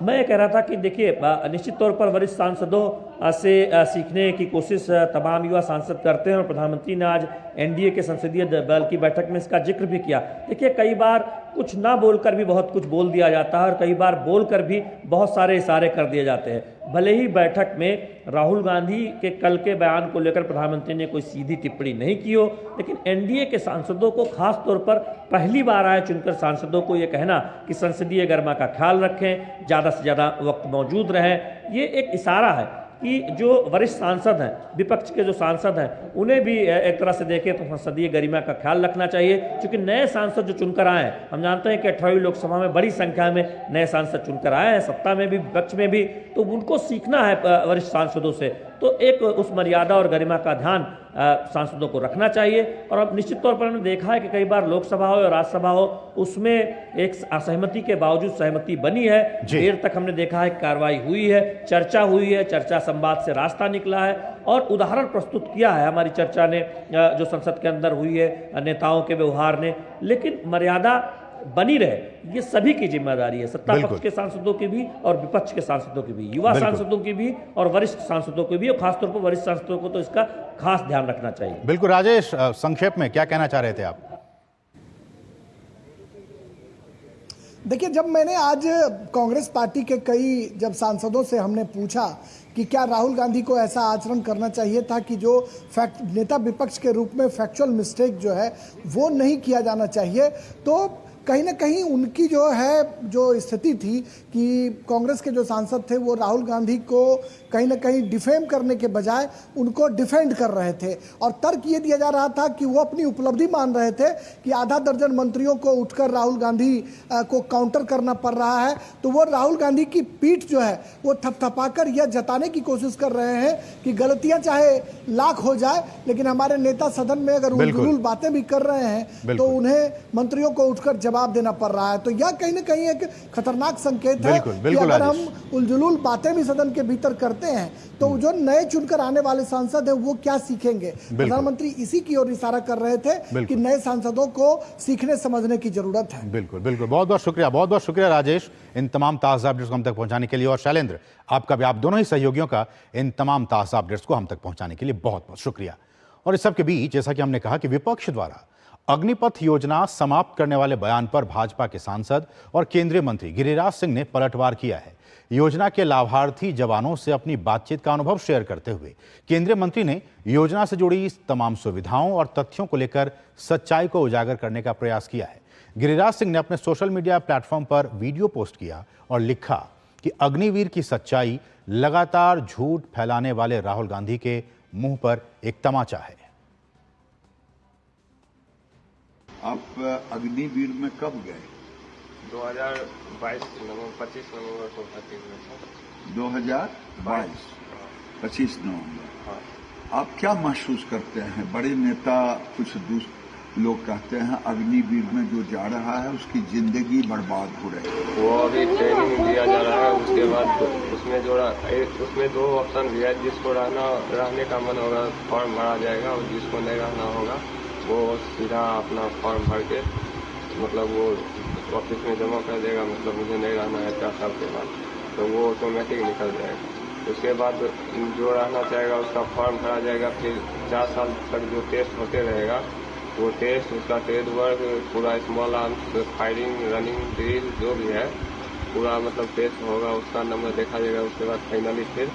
मैं ये कह रहा था कि देखिए, निश्चित तौर पर वरिष्ठ सांसदों से सीखने की कोशिश तमाम युवा सांसद करते हैं और प्रधानमंत्री ने आज एनडीए के संसदीय दल की बैठक में इसका जिक्र भी किया। देखिए, कई बार कुछ ना बोलकर भी बहुत कुछ बोल दिया जाता है और कई बार बोलकर भी बहुत सारे इशारे कर दिए जाते हैं। भले ही बैठक में राहुल गांधी के कल के बयान को लेकर प्रधानमंत्री ने कोई सीधी टिप्पणी नहीं की हो, लेकिन एनडीए के सांसदों को खास तौर पर पहली बार आए चुनकर सांसदों को ये कहना कि संसदीय गरिमा का ख्याल रखें, ज़्यादा से ज़्यादा वक्त मौजूद रहें, ये एक इशारा है कि जो वरिष्ठ सांसद हैं, विपक्ष के जो सांसद हैं, उन्हें भी एक तरह से देखें तो संसदीय गरिमा का ख्याल रखना चाहिए। क्योंकि नए सांसद जो चुनकर आए हैं, हम जानते हैं कि 18वीं लोकसभा में बड़ी संख्या में नए सांसद चुनकर आए हैं, सत्ता में भी विपक्ष में भी, तो उनको सीखना है वरिष्ठ सांसदों से। तो एक उस मर्यादा और गरिमा का ध्यान सांसदों को रखना चाहिए। और अब निश्चित तौर पर हमने देखा है कि कई बार लोकसभा हो या राज्यसभा हो, उसमें एक असहमति के बावजूद सहमति बनी है। देर तक हमने देखा है कार्रवाई हुई है, चर्चा हुई है, चर्चा संवाद से रास्ता निकला है और उदाहरण प्रस्तुत किया है हमारी चर्चा ने, जो संसद के अंदर हुई है, नेताओं के व्यवहार ने। लेकिन मर्यादा बनी रहे, ये सभी की जिम्मेदारी है, सत्ता पक्ष के सांसदों की भी और विपक्ष के सांसदों की भी, युवा सांसदों की भी और वरिष्ठ सांसदों की भी, और खासतौर पर वरिष्ठ सांसदों को तो इसका खास ध्यान रखना चाहिए। बिल्कुल। राजेश, संक्षेप में क्या कहना चाह रहे थे आप? देखिए, जब मैंने आज कांग्रेस पार्टी के कई जब सांसदों से हमने पूछा कि क्या राहुल गांधी को ऐसा आचरण करना चाहिए था कि जो नेता विपक्ष के रूप में फैक्चुअल मिस्टेक जो है वो नहीं किया जाना चाहिए, तो कहीं ना कहीं उनकी जो स्थिति थी कि कांग्रेस के जो सांसद थे वो राहुल गांधी को कहीं ना कहीं डिफेम करने के बजाय उनको डिफेंड कर रहे थे। और तर्क ये दिया जा रहा था कि वो अपनी उपलब्धि मान रहे थे कि आधा दर्जन मंत्रियों को उठकर राहुल गांधी को काउंटर करना पड़ रहा है, तो वो राहुल गांधी की पीठ जो है वो थपथपाकर यह जताने की कोशिश कर रहे हैं कि गलतियां चाहे लाख हो जाए, लेकिन हमारे नेता सदन में अगर उलझुल बातें भी कर रहे हैं तो उन्हें मंत्रियों को उठकर जवाब देना पड़ रहा है। तो यह कहीं ना कहीं एक खतरनाक संकेत है कि अगर हम उलझुल बातें भी सदन के भीतर करते हैं तो जो नए चुनकर आने वाले सांसद हैं वो क्या सीखेंगे। प्रधानमंत्री इसी की ओर इशारा कर रहे थे कि नए सांसदों को सीखने समझने की जरूरत है। बिल्कुल बिल्कुल, बहुत बहुत शुक्रिया, बहुत बहुत शुक्रिया राजेश, इन तमाम ताज़ा अपडेट्स को हम तक पहुंचाने के लिए। और शैलेंद्र, आपका भी, आप दोनों ही सहयोगियों का इन तमाम ताज़ा अपडेट्स को हम तक पहुंचाने के लिए बहुत बहुत शुक्रिया। और इस सब के बीच जैसा कि हमने कहा कि विपक्ष द्वारा अग्निपथ योजना समाप्त करने वाले बयान पर भाजपा के सांसद और केंद्रीय मंत्री गिरिराज सिंह ने पलटवार किया है। योजना के लाभार्थी जवानों से अपनी बातचीत का अनुभव शेयर करते हुए केंद्रीय मंत्री ने योजना से जुड़ी तमाम सुविधाओं और तथ्यों को लेकर सच्चाई को उजागर करने का प्रयास किया है। गिरिराज सिंह ने अपने सोशल मीडिया प्लेटफॉर्म पर वीडियो पोस्ट किया और लिखा कि अग्निवीर की सच्चाई लगातार झूठ फैलाने वाले राहुल गांधी के मुंह पर एक तमाचा है। आप अग्निवीर में कब गए? 2022 नवंबर 25 नवंबर को भर्ती हुए थे। 2022 25 नवंबर। हाँ। आप क्या महसूस करते हैं? बड़े नेता, कुछ लोग कहते हैं अग्निवीर में जो जा रहा है उसकी जिंदगी बर्बाद हो रही है। वो अभी ट्रेनिंग दिया जा रहा है, उसके बाद उसमें 2 ऑप्शन भी है। जिसको रहने का मन होगा फॉर्म भरा जाएगा और जिसको नहीं रहना होगा वो सीधा अपना फॉर्म भर के मतलब वो ऑफिस में जमा कर देगा, मतलब मुझे नहीं रहना है 4 साल के बाद, तो वो ऑटोमेटिक निकल जाएगा। उसके बाद जो रहना चाहेगा उसका फॉर्म भरा जाएगा, फिर 4 साल तक जो टेस्ट होते रहेगा वो टेस्ट, उसका ट्रेड वर्क, पूरा small arms, firing, running, drill जो भी है पूरा मतलब टेस्ट होगा, उसका नंबर देखा जाएगा। उसके बाद फाइनली फिर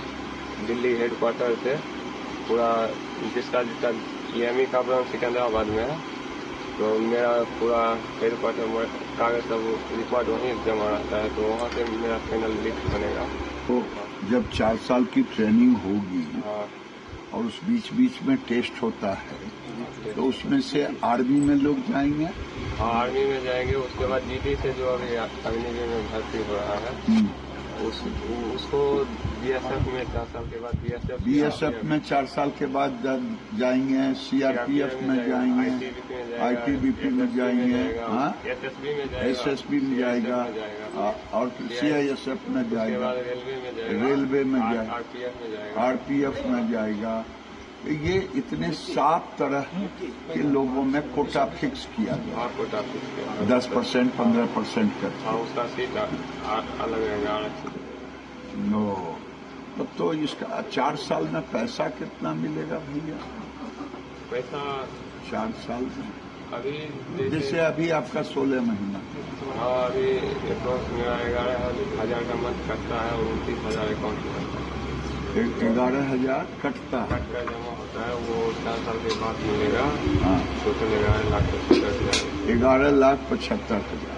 दिल्ली हेडक्वार्टर से पूरा जिसका EME का ब्रांच सिकंदराबाद में है, तो मेरा पूरा हेडक्वार्टर में कागज सब रिकॉर्ड वहीं जमा रहता है, तो वहाँ से मेरा फाइनल लिस्ट बनेगा। तो जब 4 साल की ट्रेनिंग होगी और उस बीच बीच में टेस्ट होता है, तो उसमें से आर्मी में लोग जाएंगे? हाँ, आर्मी में जाएंगे। उसके बाद GD से जो अभी अग्निवीर में भर्ती हो रहा है उसको BSF में 4 साल के बाद BSF में 4 साल के बाद जाएंगे, CRPF में जाएंगे, ITBP में जाएंगे, SSB में जाएगा और CISF में जाएगा, रेलवे में जाएगा, RPF में जाएगा। ये इतने 7 तरह के लोगों में कोटा फिक्स किया गया, 10%, 15% करके। उसका सीट अलग रहेगा। नो, तब तो इसका 4 साल में पैसा कितना मिलेगा भैया? पैसा 4 साल में अभी जैसे अभी आपका 16 महीना। हाँ, अभी मेरा 11,000 का मंथ कटता है और 29,000 अकाउंट में रहता है। 11,000 कटता है, जमा होता है, वो 4 साल के बाद मिलेगा। हाँ, टोटल 11,75,000। 11,75,000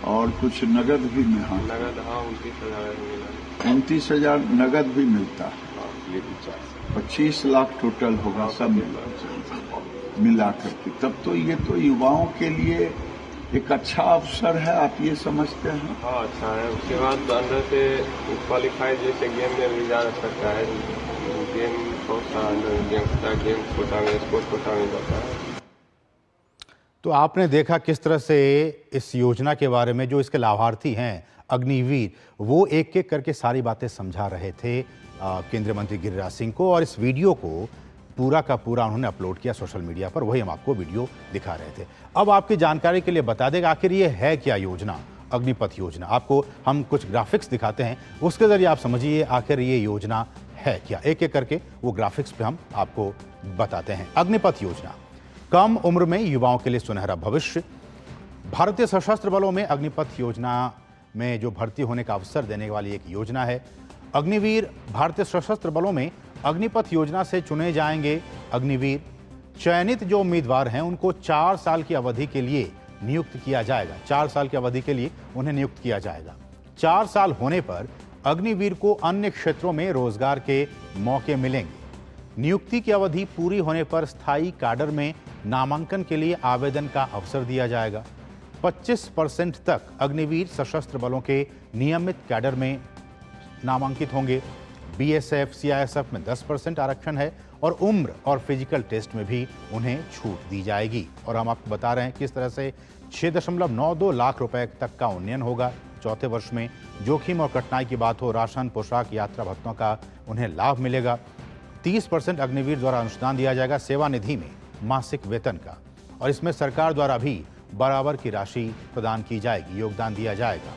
और कुछ नगद भी में? हाँ, नगद, हाँ, 29,000 मिला। 29,000 नगद भी मिलता है। 25 लाख टोटल होगा सब मिला करके। तब तो ये तो युवाओं के लिए एक अच्छा अवसर है, आप ये समझते हैं? हाँ, अच्छा है। उसके बाद अंदर से क्वालिफाइड जैसे गेम में भी जा सकता है। गेम बहुत सारा अंदर गेम होता है, गेम कोटा में, स्पोर्ट्स कोटा में जाता है। तो आपने देखा किस तरह से इस योजना के बारे में जो इसके लाभार्थी हैं अग्निवीर, वो एक एक करके सारी बातें समझा रहे थे केंद्रीय मंत्री गिरिराज सिंह को, और इस वीडियो को पूरा का पूरा उन्होंने अपलोड किया सोशल मीडिया पर, वही हम आपको वीडियो दिखा रहे थे। अब आपकी जानकारी के लिए बता देगा आखिर ये है क्या योजना, अग्निपथ योजना। आपको हम कुछ ग्राफिक्स दिखाते हैं, उसके जरिए आप समझिए आखिर ये योजना है क्या। एक एक करके वो ग्राफिक्स पे हम आपको बताते हैं। अग्निपथ योजना, कम उम्र में युवाओं के लिए सुनहरा भविष्य। भारतीय सशस्त्र बलों में अग्निपथ योजना में जो भर्ती होने का अवसर देने वाली एक योजना है। अग्निवीर, भारतीय सशस्त्र बलों में अग्निपथ योजना से चुने जाएंगे अग्निवीर। चयनित जो उम्मीदवार हैं उनको 4 साल की अवधि के लिए नियुक्त किया जाएगा। 4 साल की अवधि के लिए उन्हें नियुक्त किया जाएगा। 4 साल होने पर अग्निवीर को अन्य क्षेत्रों में रोजगार के मौके मिलेंगे। नियुक्ति की अवधि पूरी होने पर स्थायी कैडर में नामांकन के लिए आवेदन का अवसर दिया जाएगा। 25% तक अग्निवीर सशस्त्र बलों के नियमित कैडर में नामांकित होंगे। BSF, CISF में 10% आरक्षण है और उम्र और फिजिकल टेस्ट में भी उन्हें छूट दी जाएगी। और हम आपको बता रहे हैं किस तरह से 6.92 लाख रुपए तक का उन्नयन होगा 4थे वर्ष में। जोखिम और कठिनाई की बात हो, राशन, पोशाक, यात्रा भत्तों का उन्हें लाभ मिलेगा। 30% अग्निवीर द्वारा अनुदान दिया जाएगा सेवा निधि में मासिक वेतन का, और इसमें सरकार द्वारा भी बराबर की राशि प्रदान की जाएगी, योगदान दिया जाएगा।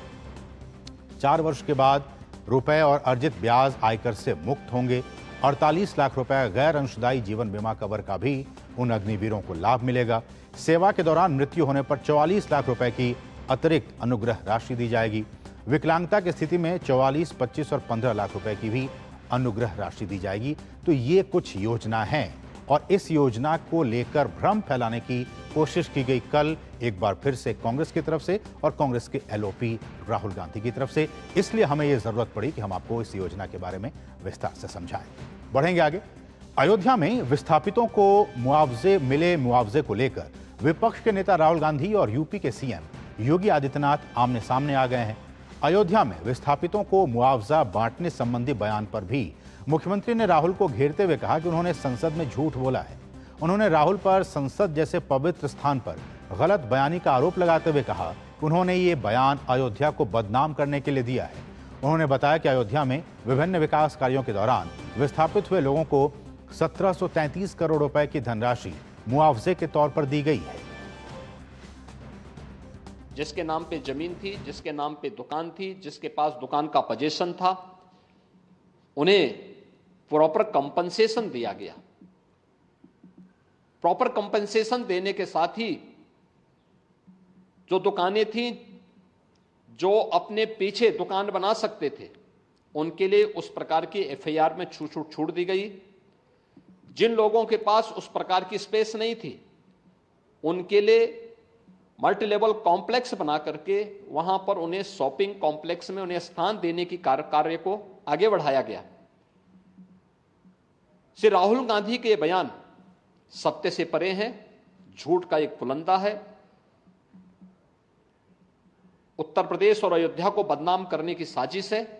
4 वर्ष के बाद रुपए और अर्जित ब्याज आयकर से मुक्त होंगे। 48 लाख रुपए गैर अंशदायी जीवन बीमा कवर का भी उन अग्निवीरों को लाभ मिलेगा। सेवा के दौरान मृत्यु होने पर 44 लाख रुपए की अतिरिक्त अनुग्रह राशि दी जाएगी। विकलांगता की स्थिति में 44, 25 और 15 लाख रुपए की भी अनुग्रह राशि दी जाएगी। तो ये कुछ योजना है और इस योजना को लेकर भ्रम फैलाने की कोशिश की गई कल एक बार फिर से कांग्रेस की तरफ से और कांग्रेस के LOP राहुल गांधी की तरफ से। इसलिए हमें यह जरूरत पड़ी कि हम आपको इस योजना के बारे में विस्तार से समझाएं। बढ़ेंगे आगे। अयोध्या में विस्थापितों को मुआवजे को लेकर विपक्ष के नेता राहुल गांधी और यूपी के CM योगी आदित्यनाथ आमने सामने आ गए हैं। अयोध्या में विस्थापितों को मुआवजा बांटने संबंधी बयान पर भी मुख्यमंत्री ने राहुल को घेरते हुए कहा कि उन्होंने संसद में झूठ बोला है। उन्होंने राहुल पर संसद जैसे पवित्र स्थान पर गलत बयानी का आरोप लगाते हुए कहा कि उन्होंने ये बयान अयोध्या को बदनाम करने के लिए दिया है। उन्होंने बताया कि अयोध्या में विभिन्न विकास कार्यों के दौरान विस्थापित हुए लोगों को 1733 करोड़ रुपए की धनराशि मुआवजे के तौर पर दी गई है। जिसके नाम पे जमीन थी, जिसके नाम पे दुकान थी, जिसके पास दुकान का पोजीशन था, उन्हें प्रॉपर कंपनसेशन दिया गया। प्रॉपर कंपनसेशन देने के साथ ही जो दुकानें थी, जो अपने पीछे दुकान बना सकते थे, उनके लिए उस प्रकार की एफआईआर में छूट दी गई। जिन लोगों के पास उस प्रकार की स्पेस नहीं थी, उनके लिए मल्टी लेवल कॉम्प्लेक्स बना करके वहां पर उन्हें शॉपिंग कॉम्प्लेक्स में उन्हें स्थान देने की कार्य को आगे बढ़ाया गया। श्री राहुल गांधी के बयान सत्य से परे हैं, झूठ का एक पुलंदा है। उत्तर प्रदेश और अयोध्या को बदनाम करने की साजिश है।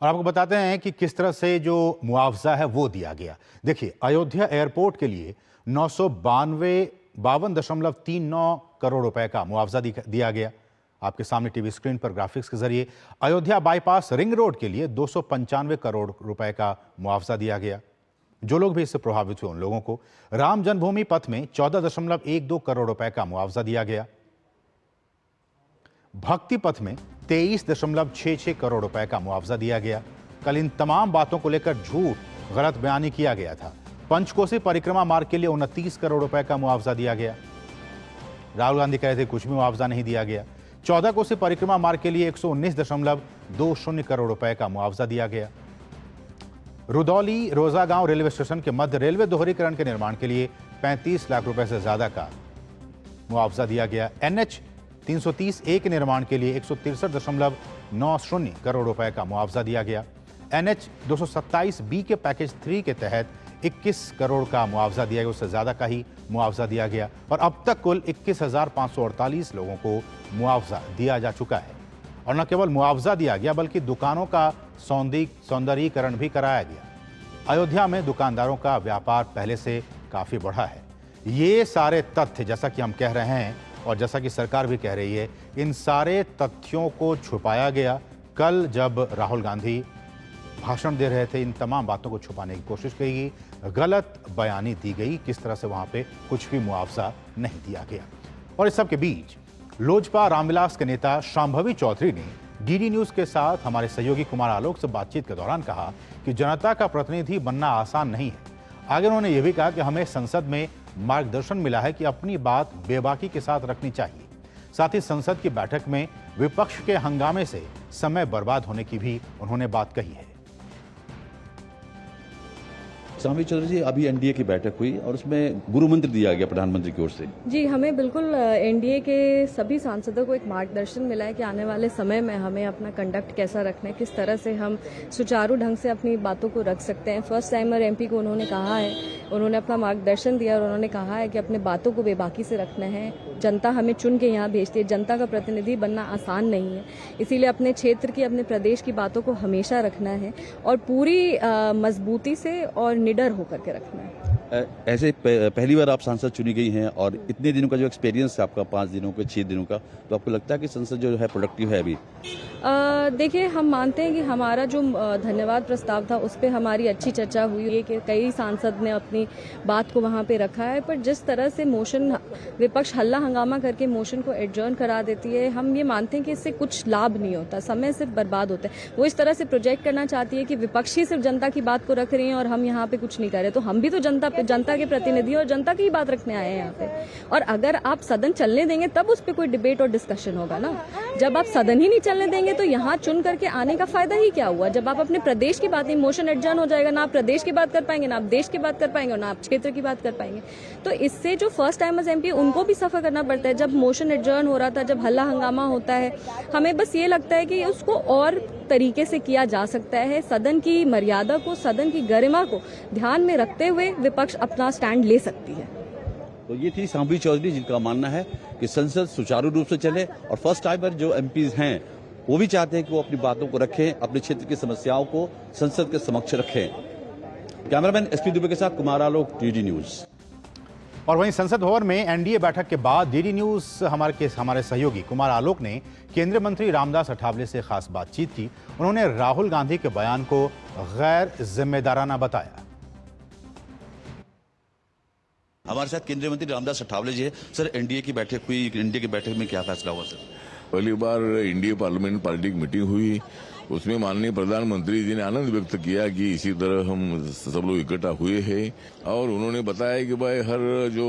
और आपको बताते हैं कि किस तरह से जो मुआवजा है वो दिया गया। देखिए, अयोध्या एयरपोर्ट के लिए 952.39 करोड़ रुपए का मुआवजा दिया गया। आपके सामने टीवी स्क्रीन पर ग्राफिक्स के जरिए अयोध्या बाईपास रिंग रोड के लिए 295 करोड़ रुपए का मुआवजा दिया गया। जो लोग भी इससे प्रभावित हुए उन लोगों को राम जन्मभूमि पथ में 14.12 करोड़ रुपए का मुआवजा दिया गया। भक्ति पथ में 23.66 करोड़ रुपए का मुआवजा दिया गया। कल इन तमाम बातों को लेकर झूठ, गलत बयानी किया गया था। पंचकोसी परिक्रमा मार्ग के लिए 29 करोड़ रुपए का मुआवजा दिया गया। राहुल गांधी कह रहे थे कुछ भी मुआवजा नहीं दिया गया। 14 कोसी परिक्रमा मार्ग के लिए 119.20 करोड़ रुपए का मुआवजा दिया गया। रुदौली रोजागांव रेलवे स्टेशन के मध्य रेलवे दोहरीकरण के निर्माण के लिए 35 लाख रुपए से ज्यादा का मुआवजा दिया गया। NH 330A के निर्माण के लिए 163.90 करोड़ रुपए का मुआवजा दिया गया। NH 227B के पैकेज 3 के तहत 21 करोड़ का मुआवजा दिया गया, उससे ज्यादा का ही मुआवजा दिया गया। और अब तक कुल 21,548 लोगों को मुआवजा दिया जा चुका है। और न केवल मुआवजा दिया गया बल्कि दुकानों का सौंदर्यीकरण भी कराया गया। अयोध्या में दुकानदारों का व्यापार पहले से काफी बढ़ा है। ये सारे तथ्य, जैसा कि हम कह रहे हैं और जैसा कि सरकार भी कह रही है, इन सारे तथ्यों को छुपाया गया। कल जब राहुल गांधी भाषण दे रहे थे, इन तमाम बातों को छुपाने की कोशिश की गई, गलत बयानी दी गई, किस तरह से वहां पे कुछ भी मुआवजा नहीं दिया गया। और इस सब के बीच लोजपा रामविलास के नेता शांभवी चौधरी ने डीडी न्यूज के साथ हमारे सहयोगी कुमार आलोक से बातचीत के दौरान कहा कि जनता का प्रतिनिधि बनना आसान नहीं है। आगे उन्होंने यह भी कहा कि हमें संसद में मार्गदर्शन मिला है कि अपनी बात बेबाकी के साथ रखनी चाहिए। साथ ही संसद की बैठक में विपक्ष के हंगामे से समय बर्बाद होने की भी उन्होंने बात कही है। शांभवी चौधरी जी, अभी एनडीए की बैठक हुई और उसमें गुरु मंत्र दिया गया प्रधानमंत्री की ओर से। जी, हमें बिल्कुल एनडीए के सभी सांसदों को एक मार्गदर्शन मिला है कि आने वाले समय में हमें अपना कंडक्ट कैसा रखना है, किस तरह से हम सुचारू ढंग से अपनी बातों को रख सकते हैं। फर्स्ट टाइमर एमपी को उन्होंने कहा है, उन्होंने अपना मार्गदर्शन दिया और उन्होंने कहा है कि अपने बातों को बेबाकी से रखना है। जनता हमें चुन के यहाँ भेजती है, जनता का प्रतिनिधि बनना आसान नहीं है, इसीलिए अपने क्षेत्र की, अपने प्रदेश की बातों को हमेशा रखना है और पूरी मजबूती से और निडर होकर के रखना है। ऐसे पहली बार आप सांसद चुनी गई हैं और इतने दिनों का जो एक्सपीरियंस है आपका, 5 दिनों का, 6 दिनों का, तो आपको लगता है कि संसद जो है प्रोडक्टिव है अभी? देखिए, हम मानते हैं कि हमारा जो धन्यवाद प्रस्ताव था उस पर हमारी अच्छी चर्चा हुई है कि कई सांसद ने अपनी बात को वहाँ पे रखा है, पर जिस तरह से मोशन विपक्ष हल्ला हंगामा करके मोशन को एडजर्न करा देती है, हम ये मानते हैं कि इससे कुछ लाभ नहीं होता, समय सिर्फ बर्बाद होता है। वो इस तरह से प्रोजेक्ट करना चाहती है कि विपक्ष ही सिर्फ जनता की बात को रख रही है और हम यहाँ पे कुछ नहीं कर रहे। तो हम भी तो जनता के प्रतिनिधि और जनता की ही बात रखने आए हैं यहाँ पे। और अगर आप सदन चलने देंगे तब उस पर कोई डिबेट और डिस्कशन होगा ना। जब आप सदन ही नहीं चलने देंगे तो यहाँ चुन करके आने का फायदा ही क्या हुआ? जब आप अपने प्रदेश की बात नहीं, मोशन एडजर्न हो जाएगा, ना आप प्रदेश की बात कर पाएंगे, ना आप देश की बात कर पाएंगे और ना आप क्षेत्र की बात कर पाएंगे। तो इससे जो फर्स्ट टाइमर्स एमपी उनको भी सफर करना पड़ता है। जब मोशन एडजर्न हो रहा था, जब हल्ला हंगामा होता है, हमें बस ये लगता है कि उसको और तरीके से किया जा सकता है। सदन की मर्यादा को, सदन की गरिमा को ध्यान में रखते हुए विपक्ष अपना स्टैंड ले सकती है। तो ये थी शांभवी चौधरी, जिनका मानना है कि संसद सुचारू रूप से चले और फर्स्ट टाइमर जो एमपीज हैं वो भी चाहते हैं कि वो अपनी बातों को रखें, अपने क्षेत्र की समस्याओं को संसद के समक्ष रखें। कैमरामैन एसपी दुबे के साथ कुमार आलोक, डीडी न्यूज। और वहीं संसद भवन में एनडीए बैठक के बाद डीडी न्यूज हमारे सहयोगी कुमार आलोक ने केंद्रीय मंत्री रामदास अठावले से खास बातचीत की। उन्होंने राहुल गांधी के बयान को गैर जिम्मेदाराना बताया। हमारे साथ केंद्रीय मंत्री रामदास अठावले जी है। सर, एनडीए की बैठक हुई, एनडीए की बैठक में क्या फैसला हुआ सर? पहली बार इंडिया पार्लियामेंट पार्टी की मीटिंग हुई, उसमें माननीय प्रधानमंत्री जी ने आनंद व्यक्त किया कि इसी तरह हम सब लोग इकट्ठा हुए हैं और उन्होंने बताया कि भाई हर जो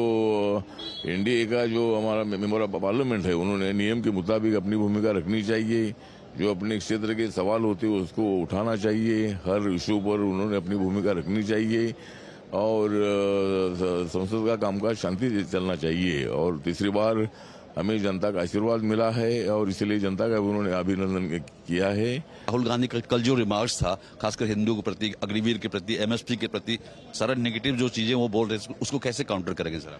एनडीए का जो हमारा मेंबर ऑफ पार्लियामेंट है उन्होंने नियम के मुताबिक अपनी भूमिका रखनी चाहिए, जो अपने क्षेत्र के सवाल होते हैं उसको उठाना चाहिए, हर इशू पर उन्होंने अपनी भूमिका रखनी चाहिए और संसद का कामकाज शांति से चलना चाहिए। और तीसरी बार हमें जनता का आशीर्वाद मिला है और इसलिए जनता का उन्होंने अभिनंदन किया है। राहुल गांधी का कल जो रिमार्क्स था, खासकर हिंदुओं के प्रति, अग्निवीर के प्रति, एमएसपी के प्रति, सारा नेगेटिव जो चीजें वो बोल रहे हैं, उसको कैसे काउंटर करेंगे सर?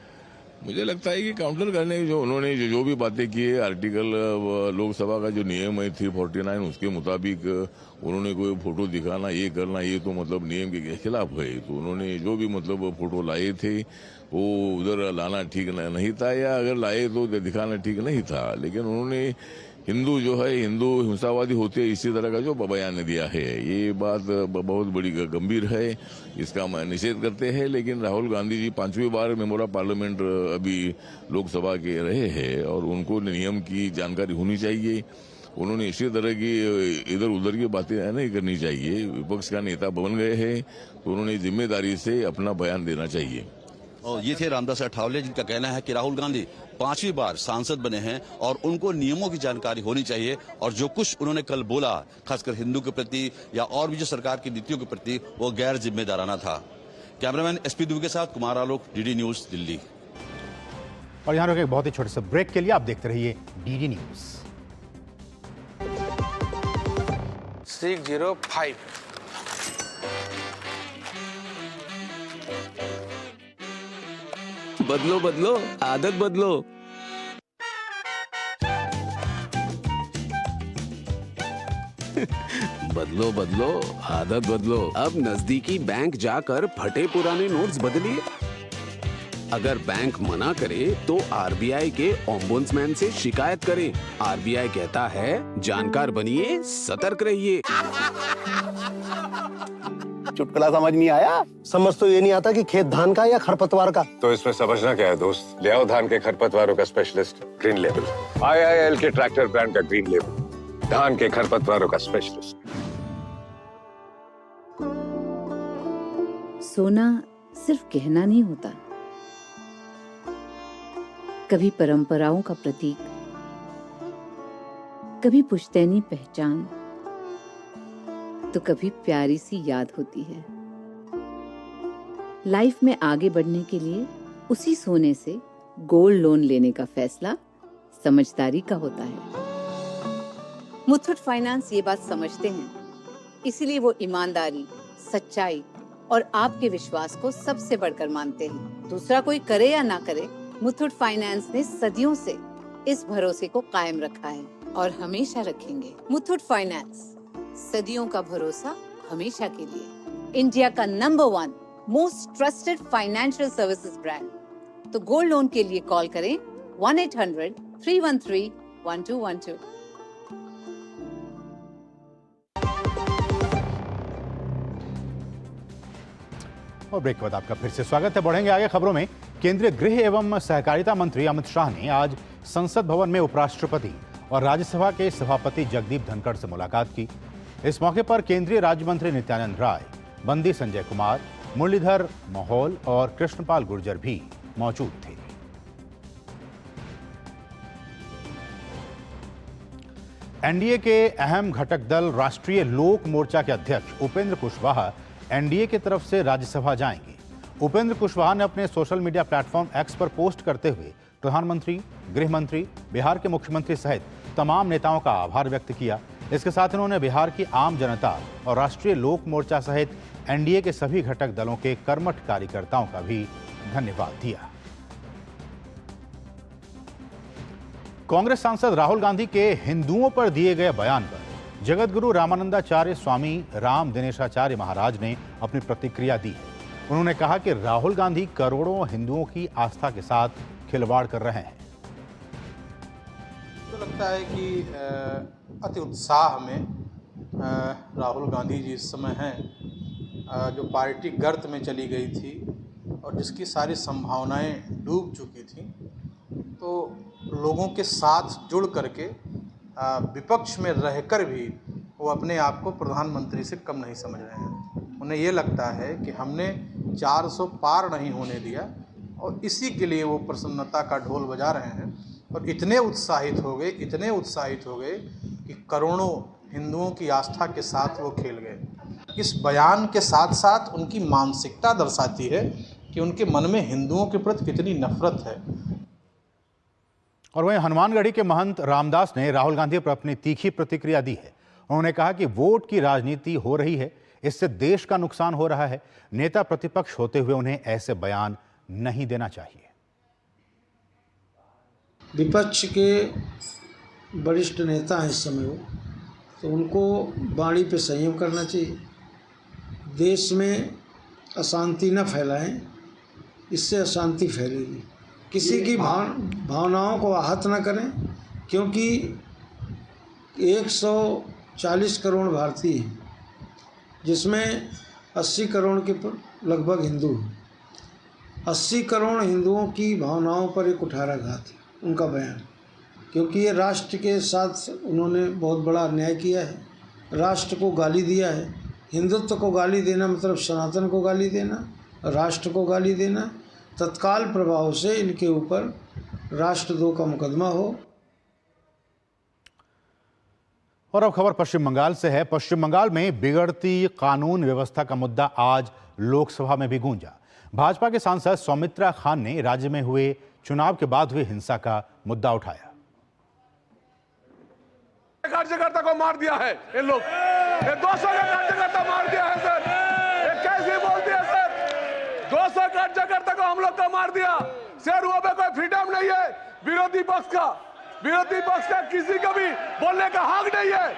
मुझे लगता है कि काउंटर करने की जो उन्होंने जो भी बातें की है, आर्टिकल लोकसभा का जो नियम है 349 उसके मुताबिक उन्होंने कोई फोटो दिखाना, ये करना, ये तो मतलब नियम के खिलाफ है। तो उन्होंने जो भी मतलब फोटो लाए थे वो उधर लाना ठीक नहीं था, या अगर लाए तो दिखाना ठीक नहीं था। लेकिन उन्होंने हिंदू जो है, हिंदू हिंसावादी होते हैं, इसी तरह का जो बयान दिया है, ये बात बहुत बड़ी गंभीर है, इसका निषेध करते हैं। लेकिन राहुल गांधी जी 5वीं बार मेंबर ऑफ पार्लियामेंट अभी लोकसभा के रहे हैं और उनको नियम की जानकारी होनी चाहिए। उन्होंने इसी तरह की इधर उधर की बातें नहीं करनी चाहिए। विपक्ष का नेता बन गए हैं तो उन्होंने जिम्मेदारी से अपना बयान देना चाहिए। और ये थे रामदास अठावले, जिनका कहना है कि राहुल गांधी 5वीं बार सांसद बने हैं और उनको नियमों की जानकारी होनी चाहिए और जो कुछ उन्होंने कल बोला, खासकर हिंदू के प्रति या और भी जो सरकार की नीतियों के प्रति, वो गैर जिम्मेदाराना था। कैमरामैन एसपी दुबे के साथ कुमार आलोक, डीडी न्यूज, दिल्ली। और यहाँ रुके एक बहुत ही छोटे से ब्रेक के लिए, आप देखते रहिए डीडी न्यूज। 605 बदलो बदलो आदत बदलो। बदलो बदलो आदत बदलो। अब नजदीकी बैंक जाकर फटे पुराने नोट्स बदलिए। अगर बैंक मना करे तो आरबीआई के ओम्बुड्समैन से शिकायत करें। आरबीआई कहता है जानकार बनिए, सतर्क रहिए। चुटकुला समझ नहीं आया? समझ तो ये नहीं आता कि खेत धान का या खरपतवार का। तो इसमें समझना क्या है दोस्त? ले आओ धान के खरपतवारों का स्पेशलिस्ट ग्रीन लेवल। IIL के ट्रैक्टर ब्रांड का ग्रीन लेवल, धान के खरपतवारों का स्पेशलिस्ट। सोना सिर्फ गहना नहीं होता, कभी परंपराओं का प्रतीक, कभी पुश्तैनी पहचान, तो कभी प्यारी सी याद होती है। लाइफ में आगे बढ़ने के लिए उसी सोने से गोल्ड लोन लेने का फैसला समझदारी का होता है। मुथूट फाइनेंस ये बात समझते हैं, इसीलिए वो ईमानदारी, सच्चाई और आपके विश्वास को सबसे बढ़कर मानते हैं। दूसरा कोई करे या ना करे, मुथूट फाइनेंस ने सदियों से इस भरोसे को कायम रखा है और हमेशा रखेंगे। मुथूट फाइनेंस, सदियों का भरोसा हमेशा के लिए। इंडिया का number 1 most trusted financial services brand. तो गोल्ड लोन के लिए कॉल करें 1-800-313-1212। और ब्रेक के बाद आपका फिर से स्वागत है। बढ़ेंगे आगे खबरों में। केंद्रीय गृह एवं सहकारिता मंत्री अमित शाह ने आज संसद भवन में उपराष्ट्रपति और राज्यसभा के सभापति जगदीप धनखड़ से मुलाकात की। इस मौके पर केंद्रीय राज्य मंत्री नित्यानंद राय, बंदी संजय कुमार, मुरलीधर मोहोल और कृष्णपाल गुर्जर भी मौजूद थे। एनडीए के अहम घटक दल राष्ट्रीय लोक मोर्चा के अध्यक्ष उपेंद्र कुशवाहा एनडीए की तरफ से राज्यसभा जाएंगे। उपेंद्र कुशवाहा ने अपने सोशल मीडिया प्लेटफॉर्म एक्स पर पोस्ट करते हुए प्रधानमंत्री, गृह मंत्री, बिहार के मुख्यमंत्री सहित तमाम नेताओं का आभार व्यक्त किया। इसके साथ उन्होंने बिहार की आम जनता और राष्ट्रीय लोक मोर्चा सहित एनडीए के सभी घटक दलों के कर्मठ कार्यकर्ताओं का भी धन्यवाद दिया। कांग्रेस सांसद राहुल गांधी के हिंदुओं पर दिए गए बयान पर जगतगुरु रामानंदाचार्य स्वामी राम दिनेशाचार्य महाराज ने अपनी प्रतिक्रिया दी है। उन्होंने कहा कि राहुल गांधी करोड़ों हिंदुओं की आस्था के साथ खिलवाड़ कर रहे हैं। तो लगता है कि अति उत्साह में राहुल गांधी जी इस समय हैं, जो पार्टी गर्त में चली गई थी और जिसकी सारी संभावनाएं डूब चुकी थी, तो लोगों के साथ जुड़ करके विपक्ष में रहकर भी वो अपने आप को प्रधानमंत्री से कम नहीं समझ रहे हैं। उन्हें ये लगता है कि हमने 400 पार नहीं होने दिया और इसी के लिए वो प्रसन्नता का ढोल बजा रहे हैं और इतने उत्साहित हो गए कि करोड़ों हिंदुओं की आस्था के साथ वो खेल गए। इस बयान के साथ साथ उनकी मानसिकता दर्शाती है कि उनके मन में हिंदुओं के प्रति कितनी नफरत है। और वहीं हनुमानगढ़ी के महंत रामदास ने राहुल गांधी पर अपनी तीखी प्रतिक्रिया दी है। उन्होंने कहा कि वोट की राजनीति हो रही है, इससे देश का नुकसान हो रहा है। नेता प्रतिपक्ष होते हुए उन्हें ऐसे बयान नहीं देना चाहिए। विपक्ष के वरिष्ठ नेता हैं इस समय वो, तो उनको वाणी पे संयम करना चाहिए। देश में अशांति न फैलाएं, इससे अशांति फैलेगी। किसी की भावनाओं को आहत न करें, क्योंकि 140 करोड़ भारतीय हैं, जिसमें 80 करोड़ के लगभग हिंदू हैं। 80 करोड़ हिंदुओं की भावनाओं पर एक कुठाराघात है उनका बयान, क्योंकि ये राष्ट्र के साथ उन्होंने बहुत बड़ा अन्याय किया है, राष्ट्र को गाली दिया है। हिंदुत्व को गाली देना मतलब सनातन को गाली देना, राष्ट्र को गाली देना। तत्काल प्रभाव से इनके ऊपर राष्ट्रद्रोह का मुकदमा हो। और अब खबर पश्चिम बंगाल से है। पश्चिम बंगाल में बिगड़ती कानून व्यवस्था का मुद्दा आज लोकसभा में भी गूंजा। भाजपा के सांसद सौमित्रा खान ने राज्य में हुए चुनाव के बाद हुई हिंसा का मुद्दा उठाया। कार्यकर्ता को मार दिया है इन लोग, 200 का कार्यकर्ता मार दिया है सर। ये कैसे बोलते हैं सर? 200 कार्यकर्ता को हम लोग का मार दिया सर। वहां पे कोई फ्रीडम नहीं है विरोधी पक्ष का किसी का भी बोलने का हक नहीं है।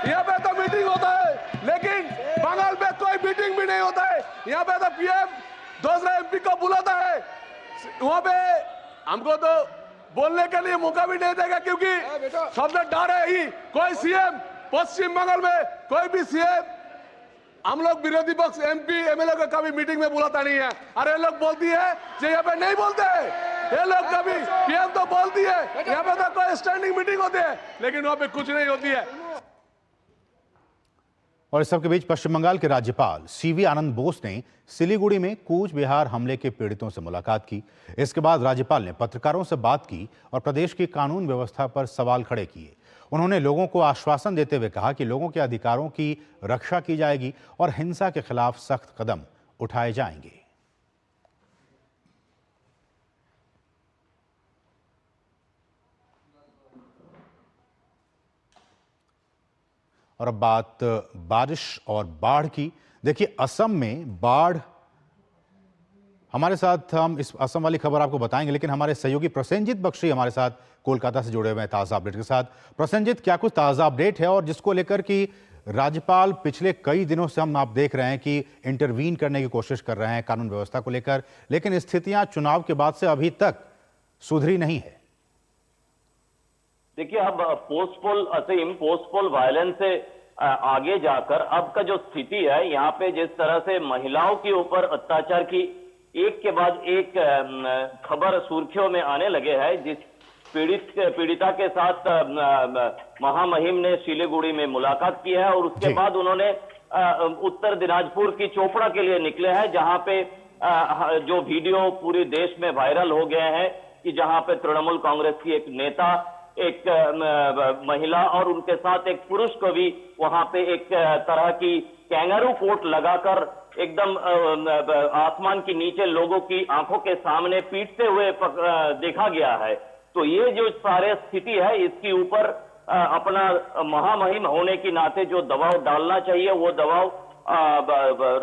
यहाँ पे तो मीटिंग होता है, लेकिन बंगाल में कोई मीटिंग भी नहीं होता है। यहाँ पे तो पीएम दूसरा एमपी को बुलाता है, वहां पे हमको तो बोलने के लिए मौका भी नहीं देगा, क्योंकि सबसे डर है ही। कोई सीएम पश्चिम बंगाल में कोई भी सीएम हम लोग विरोधी पक्ष एमपी एमएलए को कभी मीटिंग में बुलाता नहीं है। अरे लोग बोलती है जो यहाँ पे नहीं बोलते हैं, ये लोग कभी पीएम तो बोलती है, यहाँ पे तो कोई स्टैंडिंग मीटिंग होती है, लेकिन वहां पे कुछ नहीं होती है। और इस सबके बीच पश्चिम बंगाल के राज्यपाल सीवी आनंद बोस ने सिलीगुड़ी में कूच बिहार हमले के पीड़ितों से मुलाकात की। इसके बाद राज्यपाल ने पत्रकारों से बात की और प्रदेश की कानून व्यवस्था पर सवाल खड़े किए। उन्होंने लोगों को आश्वासन देते हुए कहा कि लोगों के अधिकारों की रक्षा की जाएगी और हिंसा के खिलाफ सख्त कदम उठाए जाएंगे। और अब बात बारिश और बाढ़ की। देखिए, असम में बाढ़, हमारे साथ हम इस असम वाली खबर आपको बताएंगे, लेकिन हमारे सहयोगी प्रसेनजीत बख्शी हमारे साथ कोलकाता से जुड़े हुए हैं ताज़ा अपडेट के साथ। प्रसेनजीत, क्या कुछ ताज़ा अपडेट है और जिसको लेकर कि राज्यपाल पिछले कई दिनों से आप देख रहे हैं कि इंटरवीन करने की कोशिश कर रहे हैं कानून व्यवस्था को लेकर, लेकिन स्थितियां चुनाव के बाद से अभी तक सुधरी नहीं है। देखिए, अब पोस्टपोल वायलेंस से आगे जाकर अब का जो स्थिति है, यहाँ पे जिस तरह से महिलाओं के ऊपर अत्याचार की एक के बाद एक खबर सुर्खियों में आने लगे हैं। जिस पीड़िता के साथ महामहिम ने सिलीगुड़ी में मुलाकात की है और उसके बाद उन्होंने उत्तर दिनाजपुर की चोपड़ा के लिए निकले हैं, जहां पे जो वीडियो पूरे देश में वायरल हो गए हैं कि जहां पे तृणमूल कांग्रेस की एक नेता, एक महिला और उनके साथ एक पुरुष को भी वहां पे एक तरह की कैंगारू कोट लगाकर एकदम आसमान के नीचे लोगों की आंखों के सामने पीटते हुए देखा गया है। तो ये जो सारे स्थिति है, इसके ऊपर अपना महामहिम होने के नाते जो दबाव डालना चाहिए वो दबाव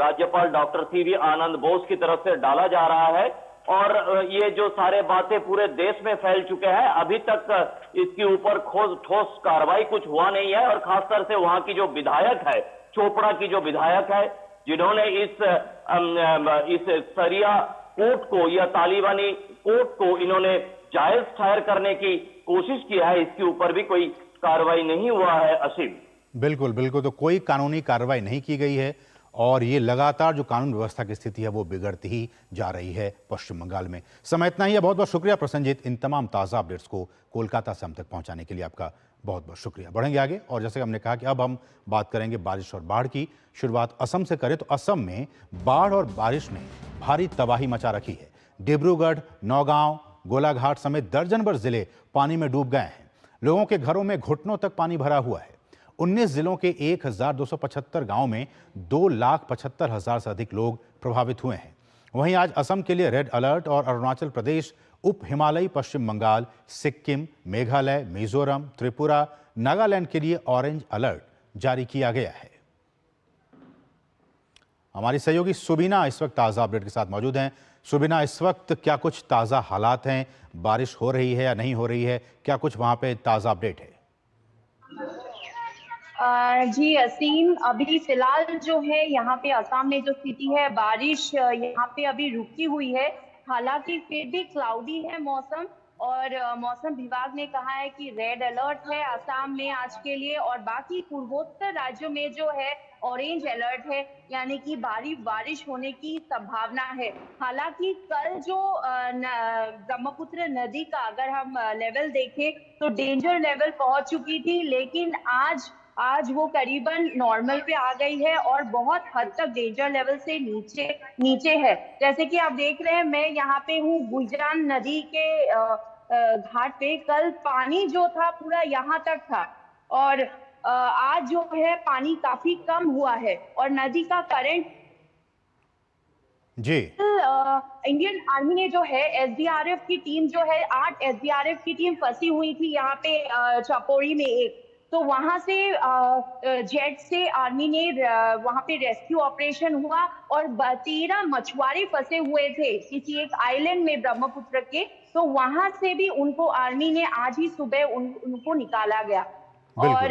राज्यपाल डॉक्टर सीवी आनंद बोस की तरफ से डाला जा रहा है। और ये जो सारे बातें पूरे देश में फैल चुके हैं, अभी तक इसके ऊपर ठोस कार्रवाई कुछ हुआ नहीं है। और खासकर से वहां की जो विधायक है, चोपड़ा की जो विधायक है, जिन्होंने इस सरिया कोर्ट को या तालिबानी कोर्ट को इन्होंने जायज ठहर करने की कोशिश की है, इसके ऊपर भी कोई कार्रवाई नहीं हुआ है। असीम, बिल्कुल बिल्कुल, तो कोई कानूनी कार्रवाई नहीं की गई है और ये लगातार जो कानून व्यवस्था की स्थिति है वो बिगड़ती ही जा रही है पश्चिम बंगाल में। समय इतना ही है। बहुत बहुत शुक्रिया प्रसन्नजीत, इन तमाम ताज़ा अपडेट्स को कोलकाता से हम तक पहुंचाने के लिए आपका बहुत बहुत शुक्रिया। बढ़ेंगे आगे और जैसे हमने कहा कि अब हम बात करेंगे बारिश और बाढ़ की। शुरुआत असम से करें तो असम में बाढ़ और बारिश ने भारी तबाही मचा रखी है। डिब्रूगढ़, नौगांव, गोलाघाट समेत दर्जन भर जिले पानी में डूब गए हैं। लोगों के घरों में घुटनों तक पानी भरा हुआ है। 19 जिलों के 1275 गांव में 2,75,000 से अधिक लोग प्रभावित हुए हैं। वहीं आज असम के लिए रेड अलर्ट और अरुणाचल प्रदेश, उप हिमालयी पश्चिम बंगाल, सिक्किम, मेघालय, मिजोरम, त्रिपुरा, नागालैंड के लिए ऑरेंज अलर्ट जारी किया गया है। हमारी सहयोगी सुबीना इस वक्त ताज़ा अपडेट के साथ मौजूद हैं। सुबीना, इस वक्त क्या कुछ ताज़ा हालात हैं? बारिश हो रही है या नहीं हो रही है? क्या कुछ वहां पे ताज़ा अपडेट है? जी असीम, अभी फिलहाल जो है यहाँ पे असम में जो स्थिति है, बारिश यहाँ पे अभी रुकी हुई है। हालांकि फिर भी क्लाउडी है मौसम, और मौसम विभाग ने कहा है कि रेड अलर्ट है असम में आज के लिए, और बाकी पूर्वोत्तर राज्यों में जो है ऑरेंज अलर्ट है, यानी कि भारी बारिश होने की संभावना है। हालांकि कल जो ब्रह्मपुत्र नदी का अगर हम लेवल देखें तो डेंजर लेवल पहुंच चुकी थी, लेकिन आज वो करीबन नॉर्मल पे आ गई है और बहुत हद तक डेंजर लेवल से नीचे है। जैसे कि आप देख रहे हैं, मैं यहाँ पे हूँ गुजरान नदी के घाट पे। कल पानी जो था पूरा यहाँ तक था, और आज जो है पानी काफी कम हुआ है और नदी का करंट जी। इंडियन आर्मी ने जो है एसडीआरएफ की टीम जो है 8 एसडीआरएफ की टीम फंसी हुई थी यहाँ पे चापोरी में एक, तो वहां से जेट से आर्मी ने वहां पे रेस्क्यू ऑपरेशन हुआ और 13 मछुआरे फंसे हुए थे किसी एक आइलैंड में ब्रह्मपुत्र के, तो वहां से भी उनको आर्मी ने आज ही सुबह उनको निकाला गया। और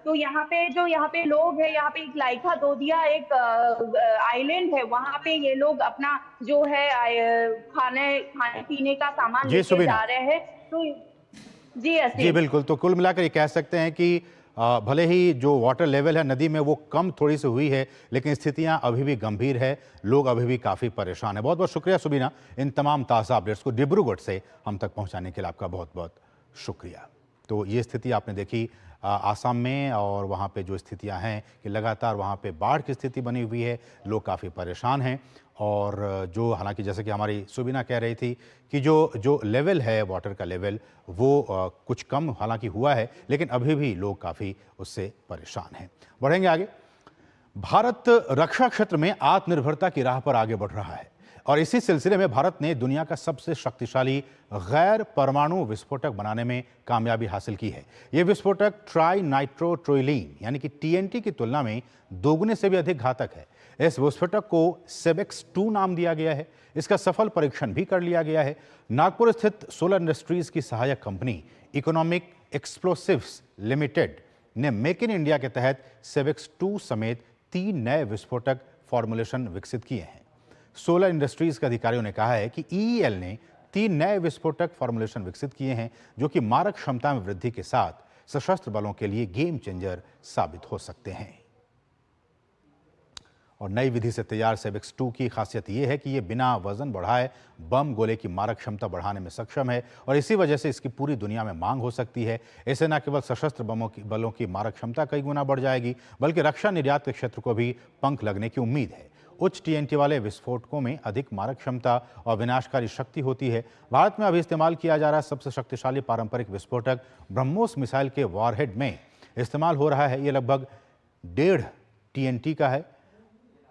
तो यहाँ पे लोग हैं, यहाँ पे एक लाइका दोदिया एक आइलैंड है, वहां पे ये लोग अपना जो है खाने पीने का सामान लेके जा रहे हैं। तो जी बिल्कुल। तो कुल मिलाकर ये कह सकते हैं कि भले ही जो वाटर लेवल है नदी में वो कम थोड़ी सी हुई है, लेकिन स्थितियां अभी भी गंभीर है, लोग अभी भी काफ़ी परेशान हैं। बहुत बहुत शुक्रिया सुबीना, इन तमाम ताज़ा अपडेट्स को डिब्रूगढ़ से हम तक पहुंचाने के लिए आपका बहुत बहुत शुक्रिया। तो ये स्थिति आपने देखी आसाम में, और वहाँ पे जो स्थितियाँ हैं कि लगातार वहाँ पे बाढ़ की स्थिति बनी हुई है, लोग काफ़ी परेशान हैं। और जो हालांकि जैसे कि हमारी सुबीना कह रही थी कि जो लेवल है वाटर का लेवल वो कुछ कम हालांकि हुआ है, लेकिन अभी भी लोग काफ़ी उससे परेशान हैं। बढ़ेंगे आगे। भारत रक्षा क्षेत्र में आत्मनिर्भरता की राह पर आगे बढ़ रहा है, और इसी सिलसिले में भारत ने दुनिया का सबसे शक्तिशाली गैर परमाणु विस्फोटक बनाने में कामयाबी हासिल की है। यह विस्फोटक ट्राई नाइट्रोट्रोइलिन यानी कि टीएनटी की तुलना में दोगुने से भी अधिक घातक है। इस विस्फोटक को सेबेक्स 2 नाम दिया गया है। इसका सफल परीक्षण भी कर लिया गया है। नागपुर स्थित सोलर इंडस्ट्रीज की सहायक कंपनी इकोनॉमिक एक्सप्लोसिव्स लिमिटेड ने मेक इन इंडिया के तहत सेबेक्स 2 समेत 3 नए विस्फोटक फॉर्मुलेशन विकसित किए हैं। सोलर इंडस्ट्रीज के अधिकारियों ने कहा है कि ईईएल ने 3 नए विस्फोटक फॉर्मुलेशन विकसित किए हैं, जो कि मारक क्षमता में वृद्धि के साथ सशस्त्र बलों के लिए गेम चेंजर साबित हो सकते हैं। और नई विधि से तैयार सेबेक्स 2 की खासियत यह है कि यह बिना वजन बढ़ाए बम गोले की मारक क्षमता बढ़ाने में सक्षम है, और इसी वजह से इसकी पूरी दुनिया में मांग हो सकती है। इससे न केवल सशस्त्र बलों की मारक क्षमता कई गुना बढ़ जाएगी, बल्कि रक्षा निर्यात के क्षेत्र को भी पंख लगने की उम्मीद है। उच्च टीएनटी वाले विस्फोटकों में अधिक मारक क्षमता और विनाशकारी शक्ति होती है। भारत में अभी इस्तेमाल किया जा रहा सबसे शक्तिशाली पारंपरिक विस्फोटक ब्रह्मोस मिसाइल के वॉरहेड में इस्तेमाल हो रहा है। ये लगभग 1.5 टीएनटी का है।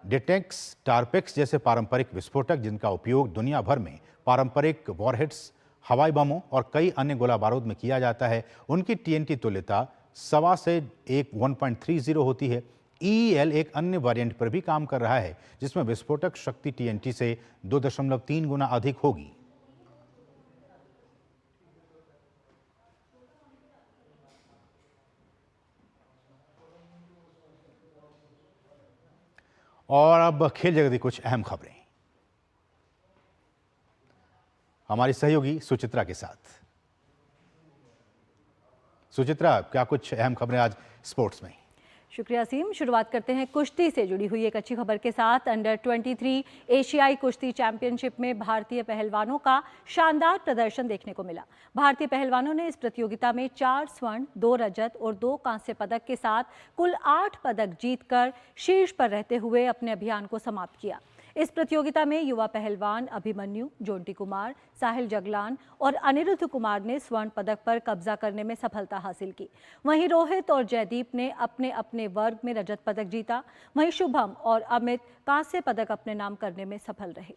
डेटेक्स, टारपेक्स जैसे पारंपरिक विस्फोटक जिनका उपयोग दुनिया भर में पारंपरिक वॉरहेड्स, हवाई बमों और कई अन्य गोला बारूद में किया जाता है, उनकी टीएनटी तुल्यता 1.25 से 1.30 होती है। ईईएल एक अन्य वेरिएंट पर भी काम कर रहा है, जिसमें विस्फोटक शक्ति टीएनटी से 2.3 गुना अधिक होगी। और अब खेल जगत की कुछ अहम खबरें हमारी सहयोगी सुचित्रा के साथ। सुचित्रा, क्या कुछ अहम खबरें आज स्पोर्ट्स में? शुक्रिया असीम। शुरुआत करते हैं कुश्ती से जुड़ी हुई एक अच्छी खबर के साथ। अंडर 23 एशियाई कुश्ती चैंपियनशिप में भारतीय पहलवानों का शानदार प्रदर्शन देखने को मिला। भारतीय पहलवानों ने इस प्रतियोगिता में 4 स्वर्ण, 2 रजत और 2 कांस्य पदक के साथ कुल 8 पदक जीतकर शीर्ष पर रहते हुए अपने अभियान को समाप्त किया। इस प्रतियोगिता में युवा पहलवान अभिमन्यु, जोंटी कुमार, साहिल जगलान और अनिरुद्ध कुमार ने स्वर्ण पदक पर कब्जा करने में सफलता हासिल की। वहीं रोहित और जयदीप ने अपने अपने वर्ग में रजत पदक जीता। वहीं शुभम और अमित कांस्य पदक अपने नाम करने में सफल रहे।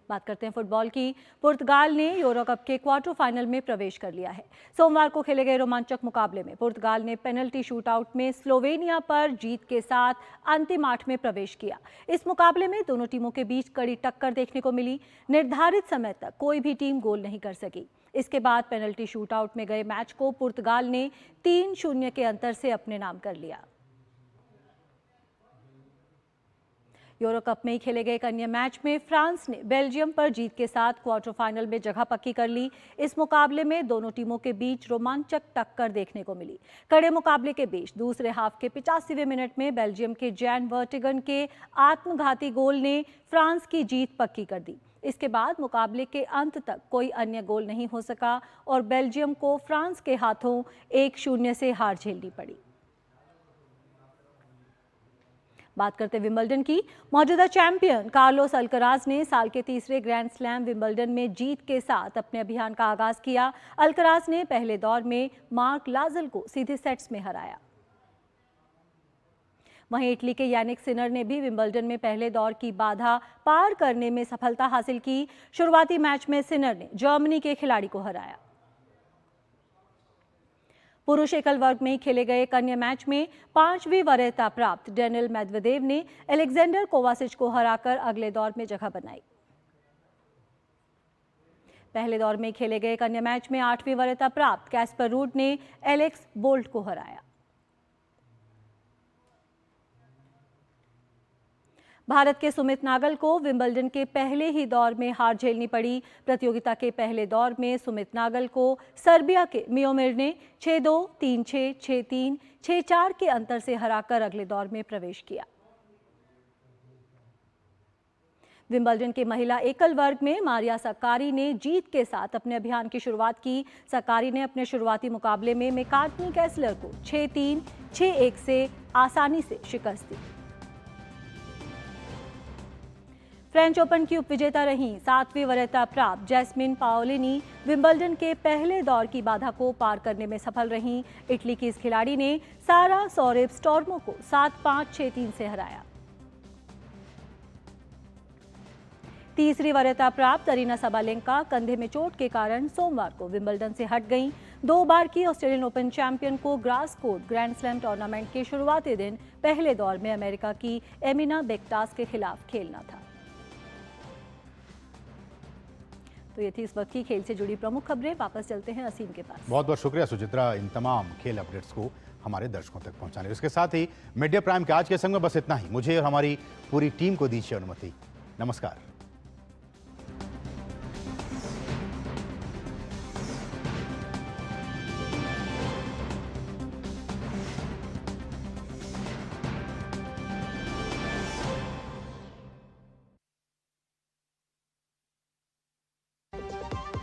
बात करते हैं फुटबॉल की। पुर्तगाल ने यूरो कप के क्वार्टर फाइनल में प्रवेश कर लिया है। सोमवार को खेले गए रोमांचक मुकाबले में पुर्तगाल ने पेनल्टी शूटआउट में स्लोवेनिया पर जीत के साथ अंतिम 8 में प्रवेश किया। इस मुकाबले में दोनों टीमों के बीच कड़ी टक्कर देखने को मिली। निर्धारित समय तक कोई भी टीम गोल नहीं कर सकी। इसके बाद पेनल्टी शूटआउट में गए मैच को पुर्तगाल ने 3-0 के अंतर से अपने नाम कर लिया। यूरो कप में ही खेले गए एक अन्य मैच में फ्रांस ने बेल्जियम पर जीत के साथ क्वार्टर फाइनल में जगह पक्की कर ली। इस मुकाबले में दोनों टीमों के बीच रोमांचक टक्कर देखने को मिली। कड़े मुकाबले के बीच दूसरे हाफ के 85वें मिनट में बेल्जियम के जैन वर्टिगन के आत्मघाती गोल ने फ्रांस की जीत पक्की कर दी। इसके बाद मुकाबले के अंत तक कोई अन्य गोल नहीं हो सका और बेल्जियम को फ्रांस के हाथों 1-0 से हार झेलनी पड़ी। बात करते विंबलडन की। मौजूदा चैंपियन कार्लोस अल्कराज ने साल के तीसरे ग्रैंड स्लैम विंबलडन में जीत के साथ अपने अभियान का आगाज किया। अल्कराज ने पहले दौर में मार्क लाजल को सीधे सेट्स में हराया। वहीं इटली के यानिक सिनर ने भी विंबलडन में पहले दौर की बाधा पार करने में सफलता हासिल की। शुरुआती मैच में सिनर ने जर्मनी के खिलाड़ी को हराया। पुरुष एकल वर्ग में खेले गए एक अन्य मैच में 5वीं वरीयता प्राप्त डेनिल मेदवेदेव ने अलेक्जेंडर कोवासिच को हराकर अगले दौर में जगह बनाई। पहले दौर में खेले गए एक अन्य मैच में 8वीं वरीयता प्राप्त कैस्पर रूड ने एलेक्स बोल्ट को हराया। भारत के सुमित नागल को विंबलडन के पहले ही दौर में हार झेलनी पड़ी। प्रतियोगिता के पहले दौर में सुमित नागल को सर्बिया के मियोमिर ने 6-2, 3-6, 6-3, 6-4 के अंतर से हराकर अगले दौर में प्रवेश किया। विंबलडन के महिला एकल वर्ग में मारिया सक्कारी ने जीत के साथ अपने अभियान की शुरुआत की। सक्कारी ने अपने शुरुआती मुकाबले में मैकार्टनी कैसलर को 6-3, 6-1 से आसानी से शिकस्त दी। फ्रेंच ओपन की उपविजेता रही 7वीं वरीयता प्राप्त जैस्मिन पाओलिनी विंबलडन के पहले दौर की बाधा को पार करने में सफल रहीं। इटली की इस खिलाड़ी ने सारा सोरेब स्टॉर्मो को 7-5, 6-3 से हराया। तीसरी वरीयता प्राप्त अरीना सबालेंका कंधे में चोट के कारण सोमवार को विंबलडन से हट गईं। 2 बार की ऑस्ट्रेलियन ओपन चैंपियन को grass court grand slam tournament के शुरुआती दिन पहले दौर में अमेरिका की एमिना बेक्टास के खिलाफ खेलना था। तो ये थी इस वक्त की खेल से जुड़ी प्रमुख खबरें। वापस चलते हैं असीम के पास। बहुत बहुत शुक्रिया सुचित्रा, इन तमाम खेल अपडेट्स को हमारे दर्शकों तक पहुंचाने। इसके साथ ही मीडिया प्राइम के आज के संग में बस इतना ही। मुझे और हमारी पूरी टीम को दीजिए अनुमति। नमस्कार।